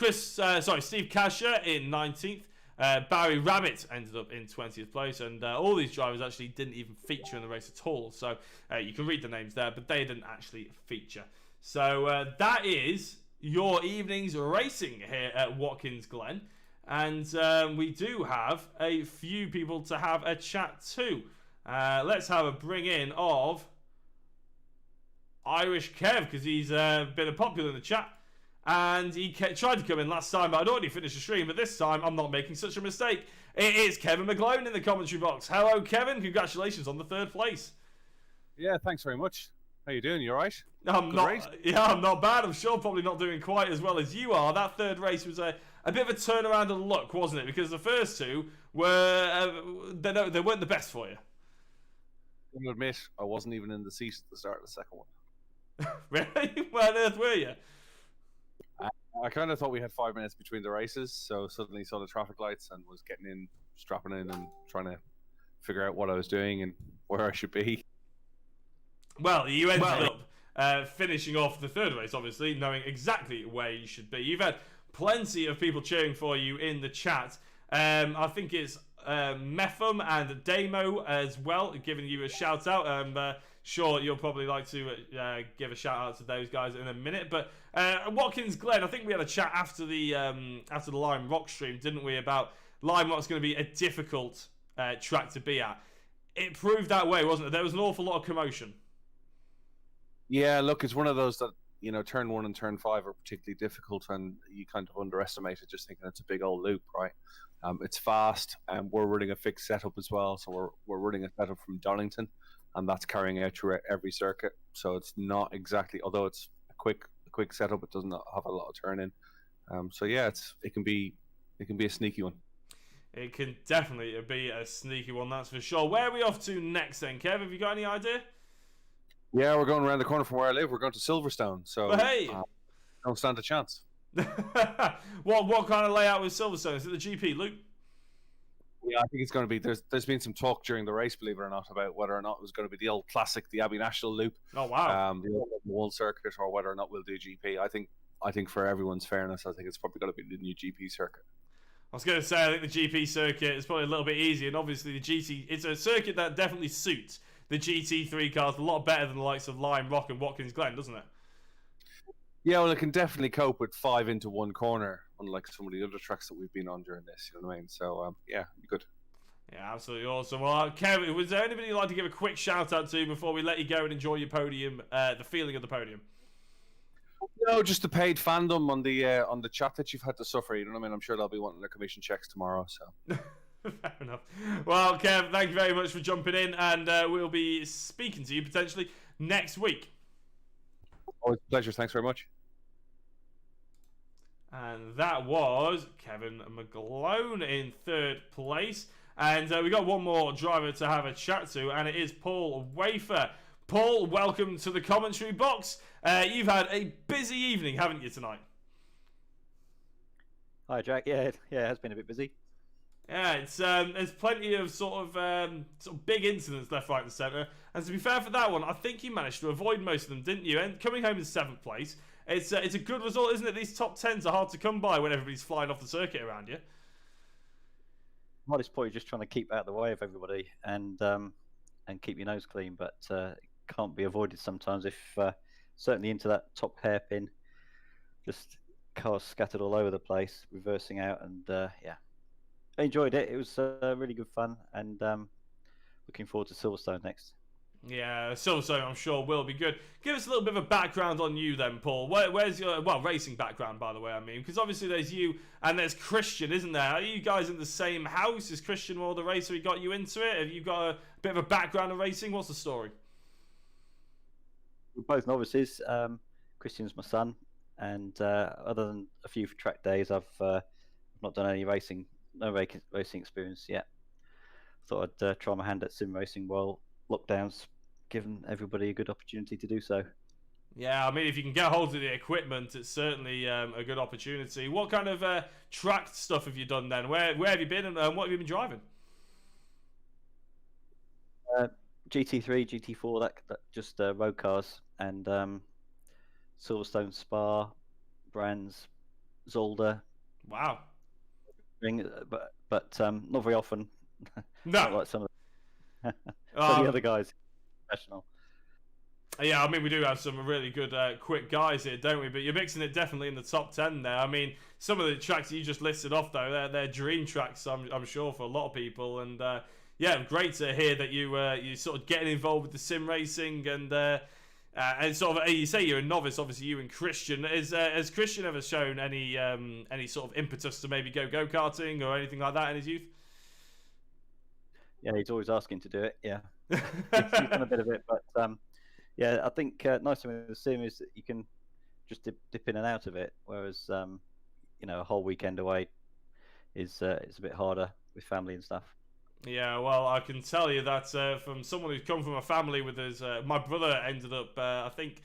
Steve Kasher in 19th. Barry Rabbit ended up in 20th place, and all these drivers actually didn't even feature in the race at all. So you can read the names there, but they didn't actually feature. So that is your evening's racing here at Watkins Glen. And we do have a few people to have a chat to. Let's have a bring in of Irish Kev, because he's been a popular in the chat. And he tried to come in last time, but I'd already finished the stream. But this time, I'm not making such a mistake. It is Kevin McGlone in the commentary box. Hello, Kevin. Congratulations on the 3rd place. Yeah, thanks very much. How you doing? You all right? I'm not bad. I'm sure probably not doing quite as well as you are. That 3rd race was a bit of a turnaround of luck, wasn't it? Because the first 2 were they weren't the best for you. I'm gonna admit, I wasn't even in the seat at the start of the second one. Really? Where on earth were you? I kind of thought we had 5 minutes between the races, so suddenly saw the traffic lights and was getting in, strapping in, and trying to figure out what I was doing and where I should be. Well, you ended up finishing off the 3rd race, obviously, knowing exactly where you should be. You've had plenty of people cheering for you in the chat. I think it's Mepham and Damo as well, giving you a shout out. Sure, you'll probably like to give a shout out to those guys in a minute. But Watkins Glen, I think we had a chat after the Lime Rock stream, didn't we? About Lime Rock's going to be a difficult track to be at. It proved that way, wasn't it? There was an awful lot of commotion. Yeah, look, it's one of those that, you know, turn 1 and turn 5 are particularly difficult, and you kind of underestimate it, just thinking it's a big old loop, right? It's fast, and we're running a fixed setup as well, so we're running a setup from Darlington, and that's carrying out through every circuit. So it's not exactly, although it's a quick setup, it doesn't have a lot of turn in. So yeah, it can be a sneaky one. It can definitely be a sneaky one, that's for sure. Where are we off to next then, Kev? Have you got any idea? Yeah, we're going around the corner from where I live. We're going to Silverstone, so hey, don't stand a chance. What kind of layout was Silverstone? Is it the GP loop? Yeah, I think it's going to be. There's been some talk during the race, believe it or not, about whether or not it was going to be the old classic, the Abbey National Loop. Oh wow! The old World Circuit, or whether or not we'll do GP. I think for everyone's fairness, I think it's probably going to be the new GP circuit. I was going to say, I think the GP circuit is probably a little bit easier, and obviously the GT, it's a circuit that definitely suits the GT3 cars a lot better than the likes of Lime Rock and Watkins Glen, doesn't it? Yeah, well, it can definitely cope with 5 into 1 corner, unlike some of the other tracks that we've been on during this. You know what I mean? So yeah, good. Yeah, absolutely awesome. Well, Kevin, was there anybody you'd like to give a quick shout out to before we let you go and enjoy your podium, the feeling of the podium? No, just the paid fandom on the chat that you've had to suffer. You know what I mean? I'm sure they'll be wanting their commission checks tomorrow. So. Fair enough. Well, Kev, thank you very much for jumping in, and we'll be speaking to you potentially next week. Always a pleasure. Thanks very much. And that was Kevin McGlone in 3rd place. And we got one more driver to have a chat to, and it is Paul Wafer. Paul, welcome to the commentary box. You've had a busy evening, haven't you, tonight? Hi, Jack. Yeah, it has been a bit busy. Yeah, it's there's plenty of sort of big incidents left, right, and centre. And to be fair for that one, I think you managed to avoid most of them, didn't you? And coming home in 7th place, it's a good result, isn't it? These top 10s are hard to come by when everybody's flying off the circuit around you. At this point, you're just trying to keep out of the way of everybody and keep your nose clean, but it can't be avoided sometimes. If certainly into that top hairpin, just cars scattered all over the place, reversing out, and yeah. I enjoyed it. It was really good fun, and looking forward to Silverstone next. Yeah, Silverstone, I'm sure will be good. Give us a little bit of a background on you then, Paul. Where's your racing background, by the way? I mean, because obviously there's you and there's Christian, isn't there? Are you guys in the same house? Is Christian more the racer who got you into it? Have you got a bit of a background in racing? What's the story? We're both novices. Christian's my son, and other than a few track days, I've not done any racing. No racing experience yet. Thought I'd try my hand at sim racing while lockdown's given everybody a good opportunity to do so. Yeah, I mean, if you can get hold of the equipment, it's certainly a good opportunity. What kind of track stuff have you done then? Where have you been, and what have you been driving? GT3, GT4, that just road cars, and Silverstone, Spa, Brands, Zolder. Wow. But not very often. No. Not like some of the other guys. Professional. Yeah, I mean, we do have some really good, quick guys here, don't we? But you're mixing it definitely in the top 10 there. I mean, some of the tracks that you just listed off, though, they're dream tracks, I'm sure, for a lot of people. And yeah, great to hear that you sort of getting involved with the sim racing and And sort of, you say you're a novice, obviously you and Christian. Has Christian ever shown any sort of impetus to maybe go karting or anything like that in his youth? Yeah, he's always asking to do it. Yeah, he's done a bit of it, but yeah, I think nice thing with the sim is that you can just dip in and out of it, whereas you know, a whole weekend away is a bit harder with family and stuff. Yeah, well, I can tell you that from someone who's come from a family with his... my brother ended up, I think,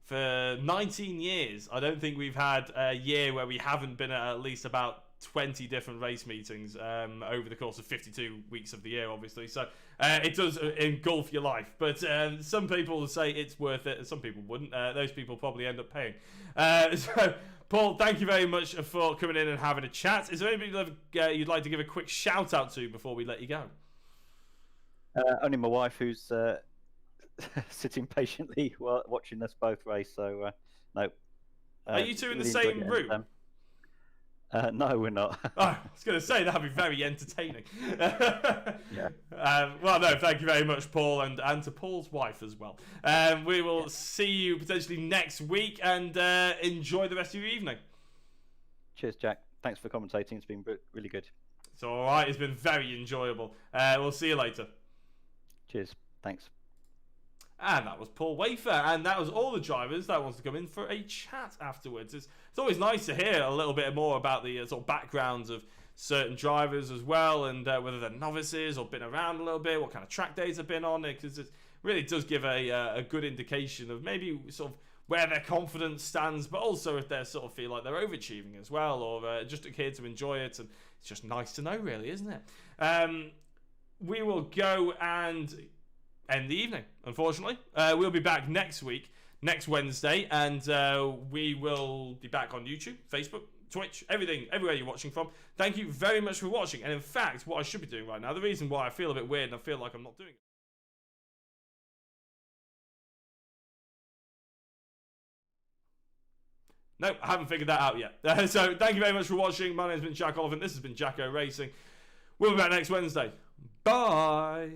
for 19 years, I don't think we've had a year where we haven't been at least about 20 different race meetings over the course of 52 weeks of the year, obviously. So it does engulf your life. But some people say it's worth it, and some people wouldn't. Those people probably end up paying. So, Paul, thank you very much for coming in and having a chat. Is there anybody you'd like to give a quick shout out to before we let you go? Only my wife, who's sitting patiently watching us both race. So no. Are you two in the really same enjoyed it, room? No, we're not. Oh, I was going to say that'd be very entertaining. Yeah. Well, no, thank you very much, Paul, and to Paul's wife as well. We will see you potentially next week, and enjoy the rest of your evening. Cheers, Jack. Thanks for commentating. It's been really good. It's all right. It's been very enjoyable. We'll see you later. Cheers. Thanks. And that was Paul Wafer, and that was all the drivers that wants to come in for a chat afterwards. It's always nice to hear a little bit more about the sort of backgrounds of certain drivers as well, and whether they're novices or been around a little bit, what kind of track days they've been on, because it really does give a good indication of maybe sort of where their confidence stands, but also if they sort of feel like they're overachieving as well, or just here to enjoy it. And it's just nice to know, really, isn't it? We will go and end the evening, unfortunately. We'll be back next week, next Wednesday, and we will be back on YouTube, Facebook, Twitch, everything, everywhere you're watching from. Thank you very much for watching. And in fact, what I should be doing right now, the reason why I feel a bit weird and I feel like I'm not doing it. No, I haven't figured that out yet. So thank you very much for watching. My name's been Jack Oliphant. This has been Jacko Racing. We'll be back next Wednesday. Bye.